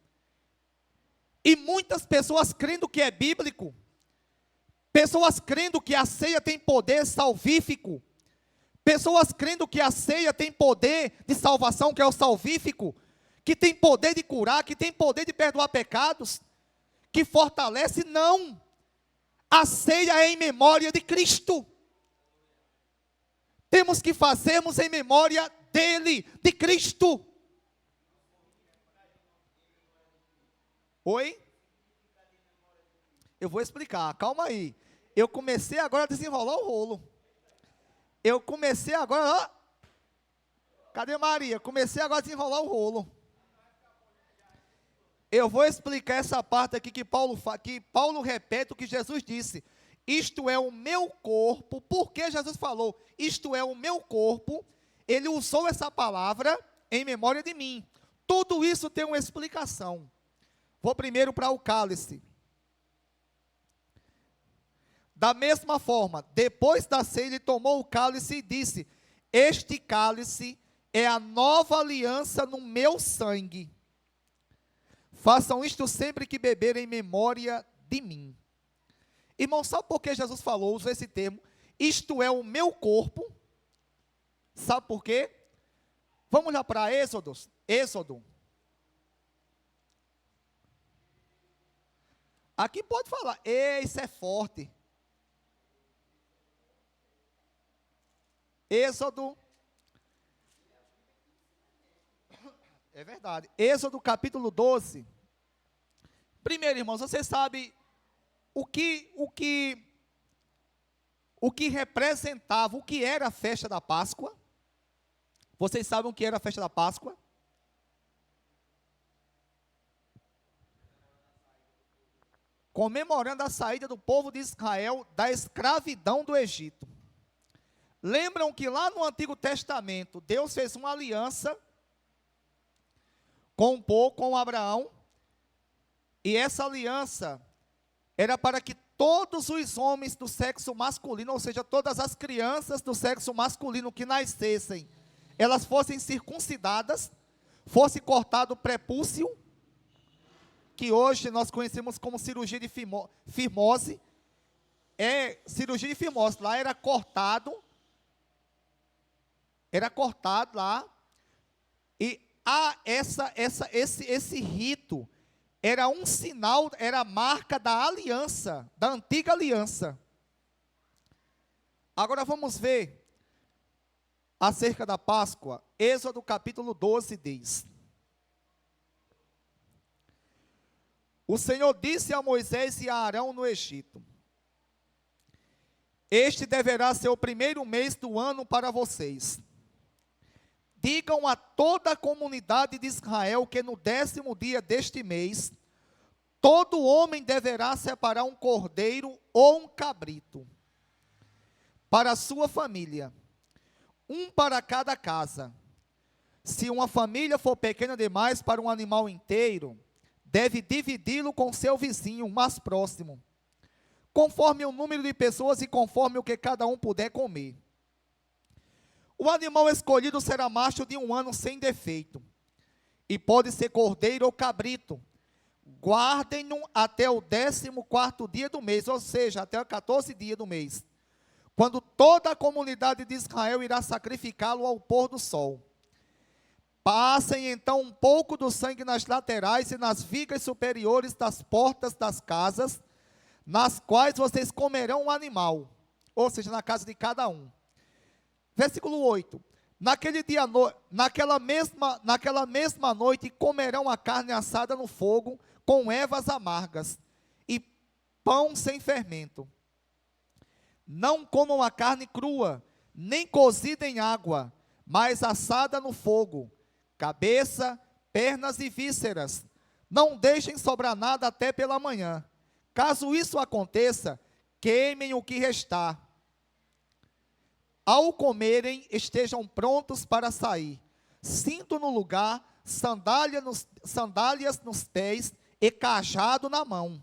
e muitas pessoas crendo que é bíblico, pessoas crendo que a ceia tem poder salvífico, pessoas crendo que a ceia tem poder de salvação, que é o salvífico, que tem poder de curar, que tem poder de perdoar pecados, que fortalece, não. A ceia é em memória de Cristo. Temos que fazermos em memória dele, de Cristo. Oi? Eu vou explicar, calma aí. Eu comecei agora a desenrolar o rolo. Eu comecei agora, ó. Cadê Maria? Comecei agora a desenrolar o rolo. Eu vou explicar essa parte aqui que Paulo repete o que Jesus disse. Isto é o meu corpo. Por que Jesus falou? Isto é o meu corpo. Ele usou essa palavra em memória de mim. Tudo isso tem uma explicação. Vou primeiro para o cálice. Da mesma forma, depois da ceia, ele tomou o cálice e disse, este cálice é a nova aliança no meu sangue. Façam isto sempre que beberem em memória de mim. Irmão, sabe por que Jesus falou, usou esse termo? Isto é o meu corpo. Sabe por quê? Vamos lá para Êxodo. Aqui pode falar, isso é forte. Êxodo. É verdade. Êxodo capítulo 12. Primeiro, irmãos, você sabe o que representava, o que era a festa da Páscoa? Vocês sabem o que era a festa da Páscoa? Comemorando a saída do povo de Israel da escravidão do Egito. Lembram que lá no Antigo Testamento, Deus fez uma aliança com Abraão, e essa aliança era para que todos os homens do sexo masculino, ou seja, todas as crianças do sexo masculino que nascessem, elas fossem circuncidadas, fosse cortado o prepúcio, que hoje nós conhecemos como cirurgia de fimose, é cirurgia de fimose. Lá era cortado lá, e esse rito era um sinal, era a marca da aliança, da antiga aliança. Agora vamos ver acerca da Páscoa. Êxodo capítulo 12 diz: o Senhor disse a Moisés e a Arão no Egito: este deverá ser o primeiro mês do ano para vocês. Digam a toda a comunidade de Israel que no 10º dia deste mês, todo homem deverá separar um cordeiro ou um cabrito para a sua família, um para cada casa. Se uma família for pequena demais para um animal inteiro, deve dividi-lo com seu vizinho mais próximo, conforme o número de pessoas e conforme o que cada um puder comer. O animal escolhido será macho de 1 ano sem defeito, e pode ser cordeiro ou cabrito. Guardem-no até o 14º dia do mês, ou seja, até o 14 dia do mês, quando toda a comunidade de Israel irá sacrificá-lo ao pôr do sol. Passem então um pouco do sangue nas laterais e nas vigas superiores das portas das casas, nas quais vocês comerão o animal, ou seja, na casa de cada um. Versículo 8. Naquela mesma noite comerão a carne assada no fogo, com ervas amargas, e pão sem fermento. Não comam a carne crua, nem cozida em água, mas assada no fogo, cabeça, pernas e vísceras. Não deixem sobrar nada até pela manhã. Caso isso aconteça, queimem o que restar. Ao comerem, estejam prontos para sair. Cinto no lugar, sandálias nos pés e cajado na mão.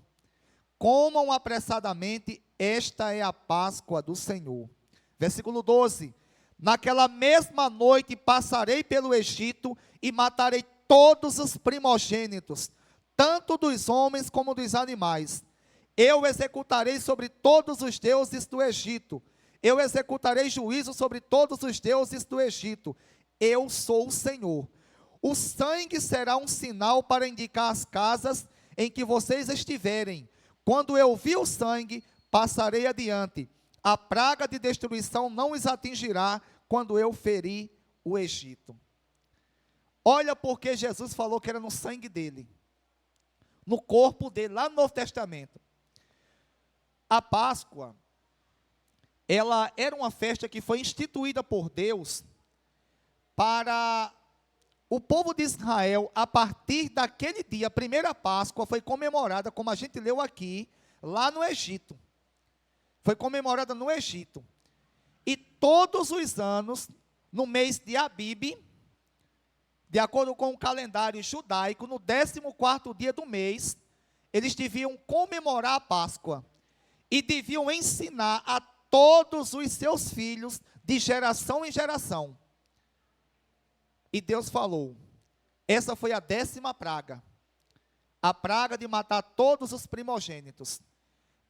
Comam apressadamente, esta é a Páscoa do Senhor. Versículo 12. Naquela mesma noite passarei pelo Egito e matarei todos os primogênitos, tanto dos homens como dos animais. Eu executarei sobre todos os deuses do Egito. Eu executarei juízo sobre todos os deuses do Egito. Eu sou o Senhor. O sangue será um sinal para indicar as casas em que vocês estiverem. Quando eu vi o sangue, passarei adiante. A praga de destruição não os atingirá quando eu ferir o Egito. Olha porque Jesus falou que era no sangue dele, no corpo dele, lá no Novo Testamento. A Páscoa, ela era uma festa que foi instituída por Deus para o povo de Israel. A partir daquele dia, a primeira Páscoa foi comemorada, como a gente leu aqui, lá no Egito. Foi comemorada no Egito. E todos os anos, no mês de Abib, de acordo com o calendário judaico, no 14º dia do mês, eles deviam comemorar a Páscoa. E deviam ensinar a todos os seus filhos, de geração em geração. E Deus falou, essa foi a 10ª praga. A praga de matar todos os primogênitos.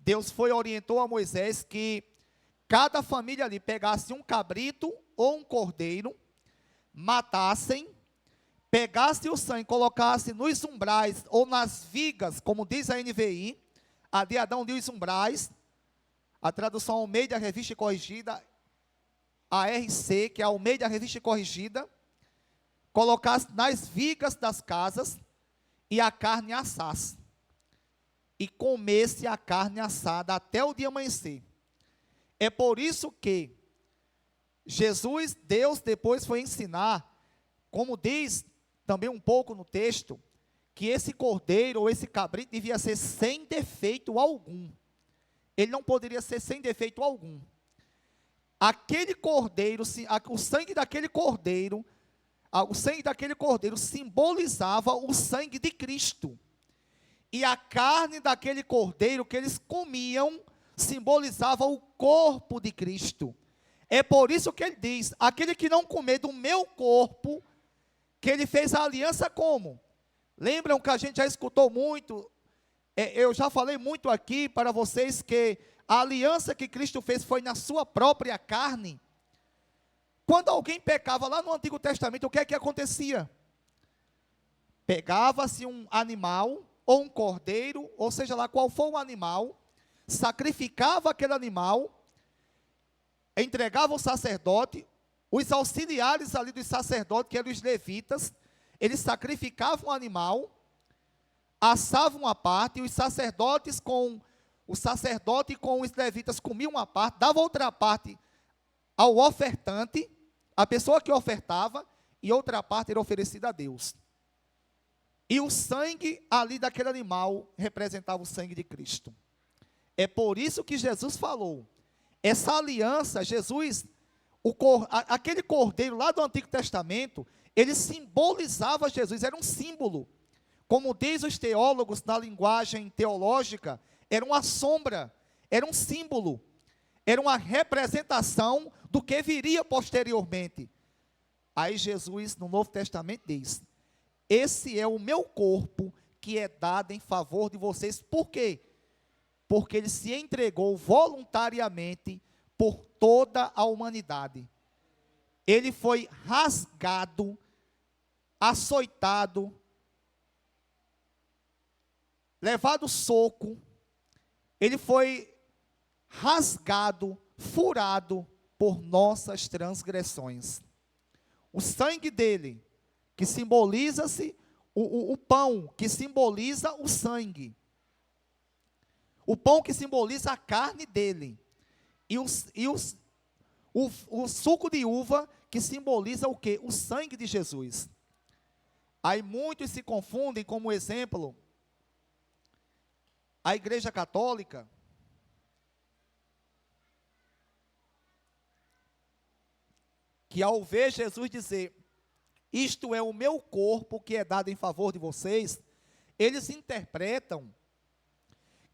Deus orientou a Moisés que cada família ali pegasse um cabrito ou um cordeiro, matassem, pegasse o sangue, colocasse nos umbrais ou nas vigas, como diz a NVI, a de Adão diz umbrais, a tradução Almeida Revista Corrigida, a RC, que é a Almeida Revista Corrigida, colocasse nas vigas das casas e a carne assasse. E comesse a carne assada até o dia amanhecer. É por isso que Jesus, Deus, depois foi ensinar, como diz também um pouco no texto, que esse cordeiro ou esse cabrito devia ser sem defeito algum. Ele não poderia ser sem defeito algum. Aquele cordeiro, o sangue daquele cordeiro simbolizava o sangue de Cristo. E a carne daquele cordeiro que eles comiam simbolizava o corpo de Cristo. É por isso que ele diz, aquele que não comer do meu corpo, que ele fez a aliança como? Lembram que a gente já escutou muito, eu já falei muito aqui para vocês que a aliança que Cristo fez foi na sua própria carne. Quando alguém pecava lá no Antigo Testamento, o que é que acontecia? Pegava-se um animal, ou um cordeiro, ou seja lá qual for o animal, sacrificava aquele animal, entregava ao sacerdote, os auxiliares ali dos sacerdotes, que eram os levitas, eles sacrificavam o animal, assavam a parte, e o sacerdote com os levitas comiam uma parte, davam outra parte ao ofertante, a pessoa que ofertava, e outra parte era oferecida a Deus. E o sangue ali daquele animal representava o sangue de Cristo. É por isso que Jesus falou, essa aliança, Jesus, aquele cordeiro lá do Antigo Testamento, ele simbolizava Jesus, era um símbolo. Como diz os teólogos na linguagem teológica, era uma sombra, era um símbolo, era uma representação do que viria posteriormente. Aí Jesus, no Novo Testamento, diz, esse é o meu corpo que é dado em favor de vocês. Por quê? Porque ele se entregou voluntariamente por toda a humanidade. Ele foi rasgado, açoitado, levado soco, ele foi rasgado, furado por nossas transgressões. O sangue dele, que simboliza-se, o pão que simboliza o sangue, o pão que simboliza a carne dele, o suco de uva que simboliza o quê? O sangue de Jesus. Aí muitos se confundem, como exemplo, a Igreja Católica, que ao ver Jesus dizer, isto é o meu corpo que é dado em favor de vocês, eles interpretam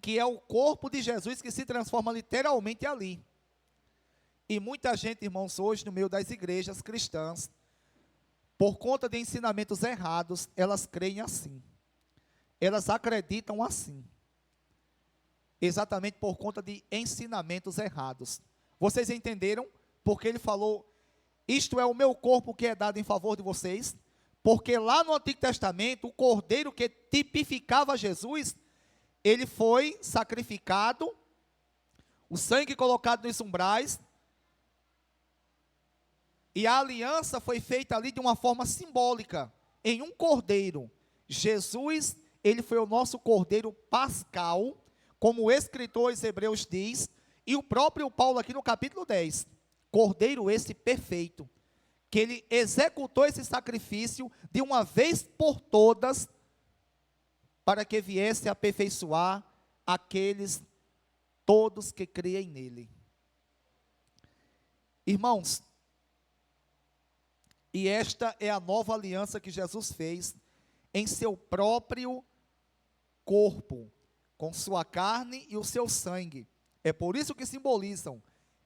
que é o corpo de Jesus que se transforma literalmente ali. E muita gente, irmãos, hoje no meio das igrejas cristãs, por conta de ensinamentos errados, elas creem assim. Elas acreditam assim. Exatamente por conta de ensinamentos errados. Vocês entenderam? Porque ele falou, isto é o meu corpo que é dado em favor de vocês, porque lá no Antigo Testamento, o cordeiro que tipificava Jesus, ele foi sacrificado, o sangue colocado nos umbrais, e a aliança foi feita ali de uma forma simbólica, em um cordeiro. Jesus, ele foi o nosso cordeiro pascal, como o escritor aos Hebreus diz, e o próprio Paulo aqui no capítulo 10, cordeiro esse perfeito, que ele executou esse sacrifício de uma vez por todas, para que viesse a aperfeiçoar aqueles todos que creem nele. Irmãos, e esta é a nova aliança que Jesus fez em seu próprio corpo, com sua carne e o seu sangue. É por isso que simbolizam.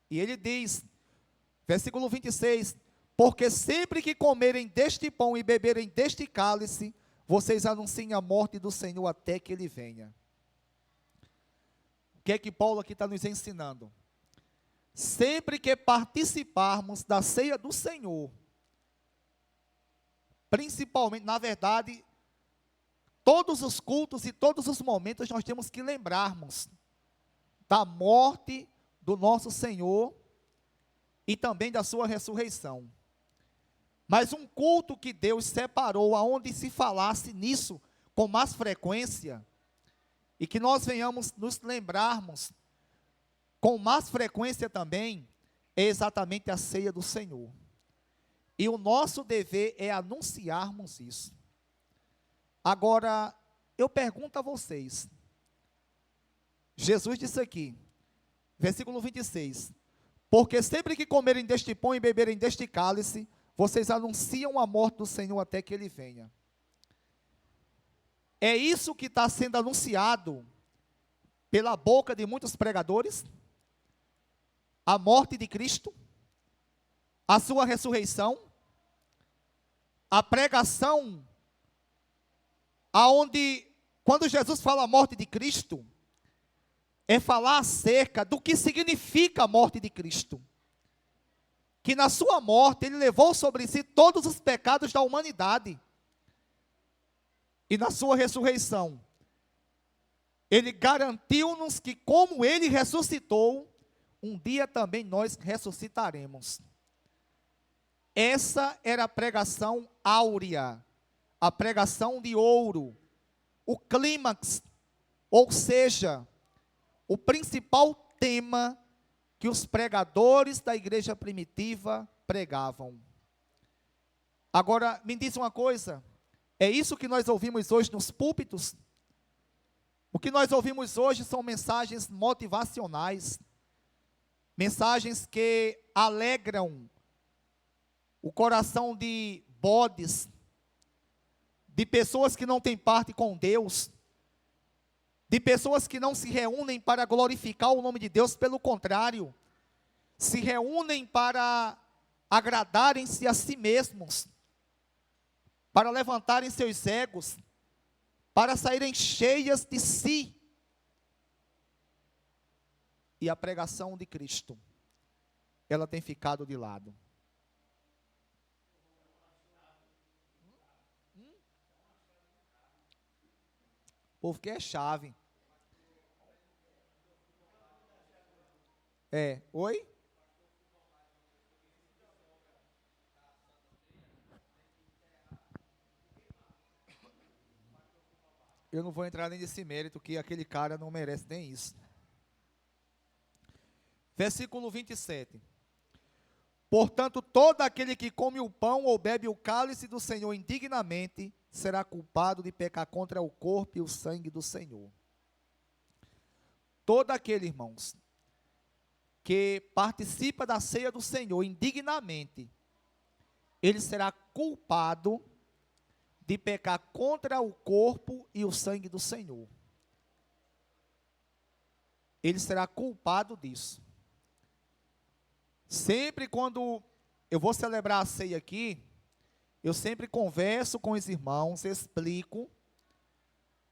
E ele diz, versículo 26, porque sempre que comerem deste pão e beberem deste cálice, vocês anunciem a morte do Senhor até que ele venha. O que é que Paulo aqui está nos ensinando? Sempre que participarmos da ceia do Senhor, principalmente, na verdade, todos os cultos e todos os momentos nós temos que lembrarmos da morte do nosso Senhor e também da sua ressurreição. Mas um culto que Deus separou, aonde se falasse nisso com mais frequência, e que nós venhamos nos lembrarmos com mais frequência também, é exatamente a ceia do Senhor. E o nosso dever é anunciarmos isso. Agora, eu pergunto a vocês, Jesus disse aqui, versículo 26, porque sempre que comerem deste pão e beberem deste cálice, vocês anunciam a morte do Senhor até que ele venha. É isso que está sendo anunciado pela boca de muitos pregadores? A morte de Cristo? A sua ressurreição? A pregação aonde, quando Jesus fala a morte de Cristo, é falar acerca do que significa a morte de Cristo. Que na sua morte, ele levou sobre si todos os pecados da humanidade. E na sua ressurreição, ele garantiu-nos que, como ele ressuscitou, um dia também nós ressuscitaremos. Essa era a pregação áurea, a pregação de ouro, o clímax, ou seja, o principal tema que os pregadores da igreja primitiva pregavam. Agora, me diz uma coisa, é isso que nós ouvimos hoje nos púlpitos? O que nós ouvimos hoje são mensagens motivacionais, mensagens que alegram o coração de bodes, de pessoas que não têm parte com Deus, de pessoas que não se reúnem para glorificar o nome de Deus, pelo contrário, se reúnem para agradarem-se a si mesmos, para levantarem seus egos, para saírem cheias de si. E a pregação de Cristo, ela tem ficado de lado. O povo que é chave. Oi? Eu não vou entrar nem nesse mérito, que aquele cara não merece nem isso. Versículo 27. Portanto, todo aquele que come o pão ou bebe o cálice do Senhor indignamente, será culpado de pecar contra o corpo e o sangue do Senhor. Todo aquele, irmãos, que participa da ceia do Senhor indignamente, ele será culpado de pecar contra o corpo e o sangue do Senhor. Ele será culpado disso. Sempre quando eu vou celebrar a ceia aqui, eu sempre converso com os irmãos, explico,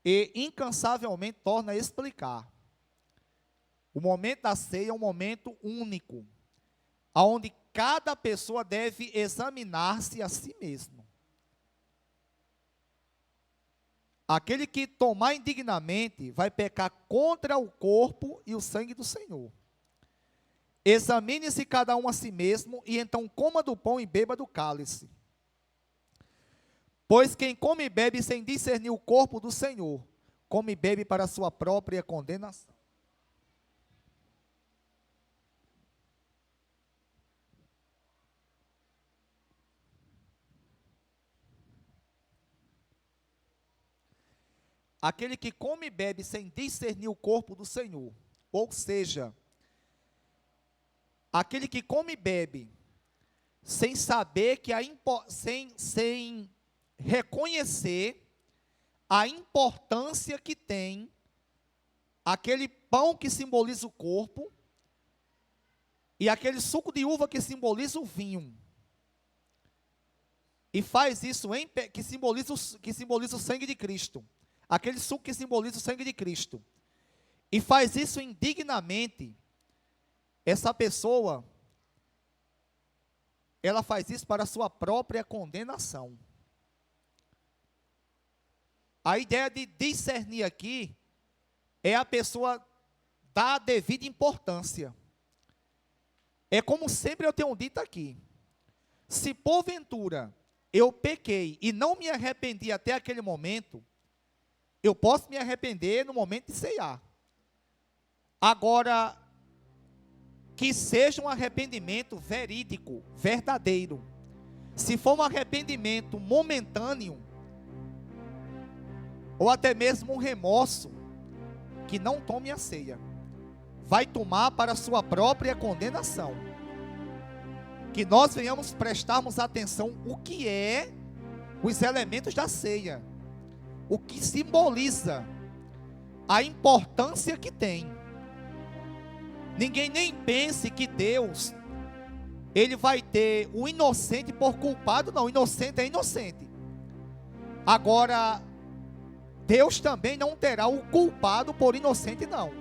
e incansavelmente torno a explicar. O momento da ceia é um momento único, onde cada pessoa deve examinar-se a si mesmo. Aquele que tomar indignamente vai pecar contra o corpo e o sangue do Senhor. Examine-se cada um a si mesmo, e então coma do pão e beba do cálice. Pois quem come e bebe sem discernir o corpo do Senhor, come e bebe para a sua própria condenação. Aquele que come e bebe sem discernir o corpo do Senhor, ou seja, aquele que come e bebe sem saber que sem reconhecer a importância que tem aquele pão que simboliza o corpo e aquele suco de uva que simboliza o vinho. E faz isso que simboliza o sangue de Cristo. Aquele suco que simboliza o sangue de Cristo. E faz isso indignamente. Essa pessoa, ela faz isso para a sua própria condenação. A ideia de discernir aqui é a pessoa dar a devida importância. É como sempre eu tenho dito aqui. Se porventura eu pequei e não me arrependi até aquele momento, eu posso me arrepender no momento de ceiar. Agora, que seja um arrependimento verídico, verdadeiro. Se for um arrependimento momentâneo, ou até mesmo um remorso, que não tome a ceia. Vai tomar para a sua própria condenação. Que nós venhamos prestarmos atenção o que é os elementos da ceia. O que simboliza a importância que tem. Ninguém nem pense que Deus, ele vai ter o inocente por culpado. Não, o inocente é inocente. Agora, Deus também não terá o culpado por inocente, não.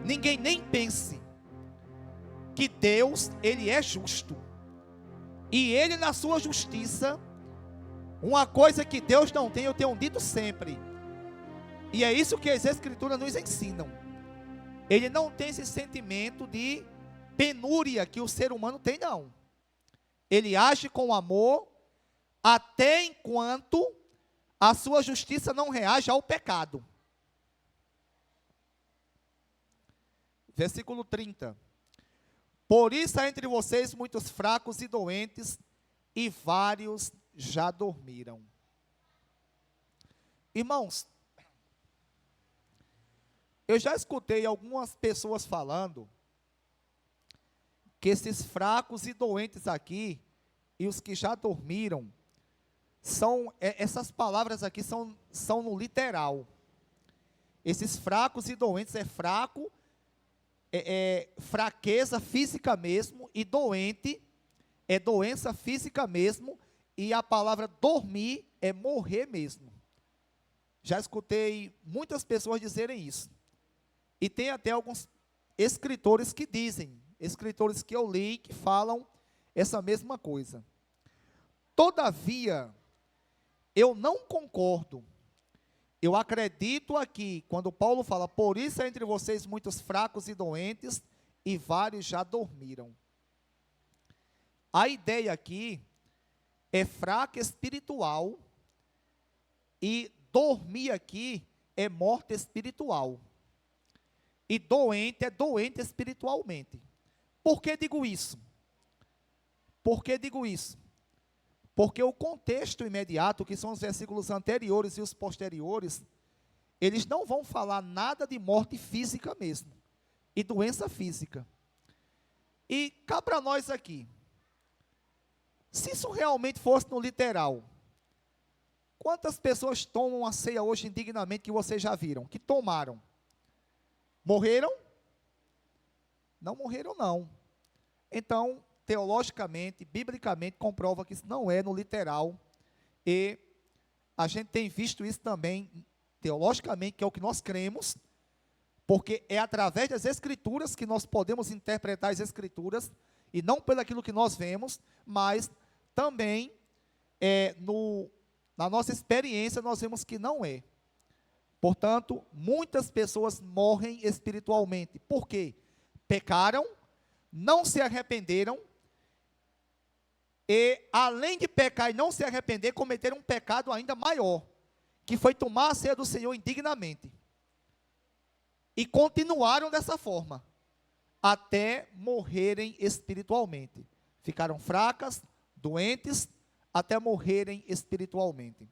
Ninguém nem pense que Deus, Ele é justo. E Ele, na sua justiça, uma coisa que Deus não tem, eu tenho dito sempre, e é isso que as Escrituras nos ensinam. Ele não tem esse sentimento de penúria que o ser humano tem, não. Ele age com amor, até enquanto a sua justiça não reage ao pecado. Versículo 30. Por isso há entre vocês muitos fracos e doentes, e vários já dormiram. Irmãos, eu já escutei algumas pessoas falando que esses fracos e doentes aqui, e os que já dormiram, essas palavras aqui são no literal. Esses fracos e doentes é fraco, fraqueza física mesmo, e doente é doença física mesmo, e a palavra dormir é morrer mesmo. Já escutei muitas pessoas dizerem isso. E tem até alguns escritores que dizem, escritores que eu li, que falam essa mesma coisa. Todavia, eu não concordo. Eu acredito aqui, quando Paulo fala, por isso há entre vocês muitos fracos e doentes, e vários já dormiram. A ideia aqui é fraca espiritual, e dormir aqui é morte espiritual. E doente é doente espiritualmente. Por que digo isso? Por que digo isso? Porque o contexto imediato, que são os versículos anteriores e os posteriores, eles não vão falar nada de morte física mesmo, e doença física. E cá para nós aqui, se isso realmente fosse no literal, quantas pessoas tomam a ceia hoje indignamente que vocês já viram, que tomaram? Morreram? Não morreram, não. Então, teologicamente, biblicamente, comprova que isso não é no literal, e a gente tem visto isso também, teologicamente, que é o que nós cremos, porque é através das Escrituras que nós podemos interpretar as Escrituras, e não pelo aquilo que nós vemos, mas também, na nossa experiência, nós vemos que não é. Portanto, muitas pessoas morrem espiritualmente. Por quê? Pecaram, não se arrependeram, e além de pecar e não se arrepender, cometeram um pecado ainda maior, que foi tomar a ceia do Senhor indignamente. E continuaram dessa forma, até morrerem espiritualmente. Ficaram fracas, doentes, até morrerem espiritualmente.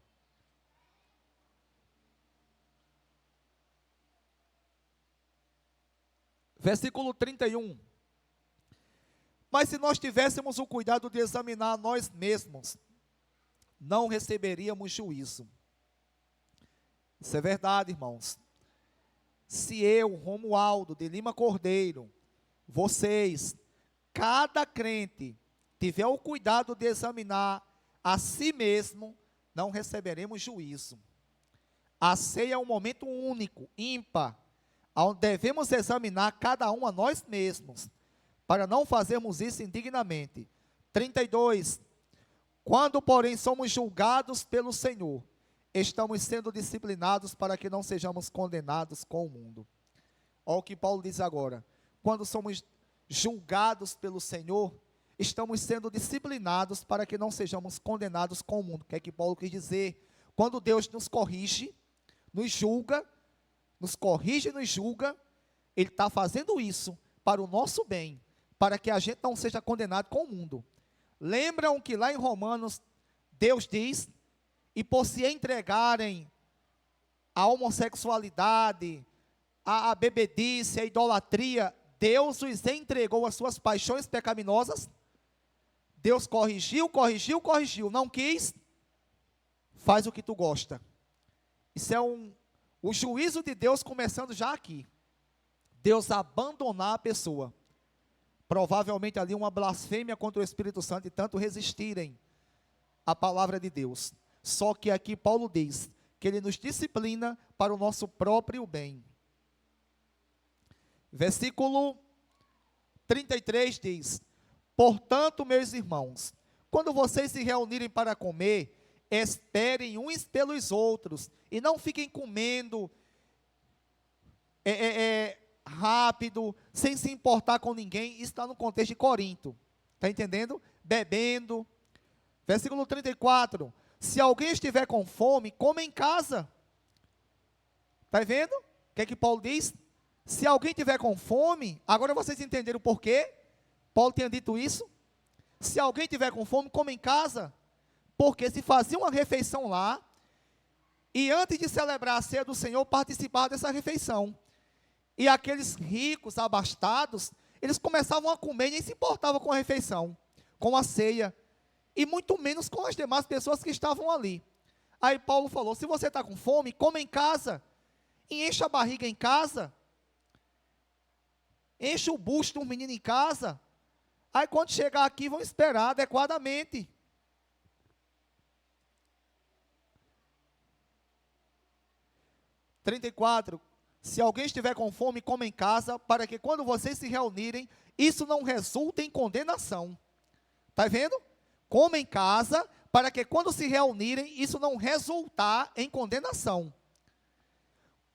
Versículo 31. Mas se nós tivéssemos o cuidado de examinar nós mesmos, não receberíamos juízo. Isso é verdade, irmãos. Se eu, Romualdo de Lima Cordeiro, vocês, cada crente, tiver o cuidado de examinar a si mesmo, não receberemos juízo. A ceia é um momento único, ímpar, onde devemos examinar cada um a nós mesmos, para não fazermos isso indignamente. 32. Quando, porém, somos julgados pelo Senhor, estamos sendo disciplinados para que não sejamos condenados com o mundo. Olha o que Paulo diz agora. Quando somos julgados pelo Senhor, estamos sendo disciplinados para que não sejamos condenados com o mundo. O que é que Paulo quis dizer? Quando Deus nos corrige, nos julga, nos corrige e nos julga, Ele está fazendo isso para o nosso bem, para que a gente não seja condenado com o mundo. Lembram que lá em Romanos, Deus diz, e por se entregarem à homossexualidade, à bebedice, à idolatria, Deus os entregou às suas paixões pecaminosas. Deus corrigiu, não quis, faz o que tu gosta. Isso é o juízo de Deus começando já aqui. Deus abandonar a pessoa. Provavelmente ali uma blasfêmia contra o Espírito Santo, e tanto resistirem à palavra de Deus. Só que aqui Paulo diz que Ele nos disciplina para o nosso próprio bem. Versículo 33 diz: portanto, meus irmãos, quando vocês se reunirem para comer, esperem uns pelos outros, e não fiquem comendo rápido, sem se importar com ninguém. Isso está no contexto de Corinto, está entendendo? Bebendo. Versículo 34, se alguém estiver com fome, coma em casa. Está vendo? O que é que Paulo diz? Se alguém estiver com fome, agora vocês entenderam por quê Paulo tinha dito isso? Se alguém estiver com fome, coma em casa, porque se fazia uma refeição lá, e antes de celebrar a ceia do Senhor, participava dessa refeição. E aqueles ricos, abastados, eles começavam a comer e nem se importavam com a refeição, com a ceia, e muito menos com as demais pessoas que estavam ali. Aí Paulo falou, se você está com fome, coma em casa, e encha a barriga em casa, enche o bucho de um menino em casa, aí quando chegar aqui vão esperar adequadamente. Se alguém estiver com fome, coma em casa, para que quando vocês se reunirem, isso não resulte em condenação. Está vendo? Coma em casa, para que quando se reunirem, isso não resultar em condenação.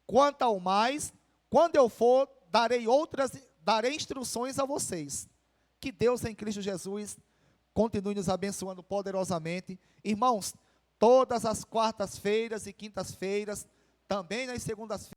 Quanto ao mais, quando eu for, darei instruções a vocês. Que Deus em Cristo Jesus continue nos abençoando poderosamente. Irmãos, todas as quartas-feiras e quintas-feiras, também nas segundas-feiras,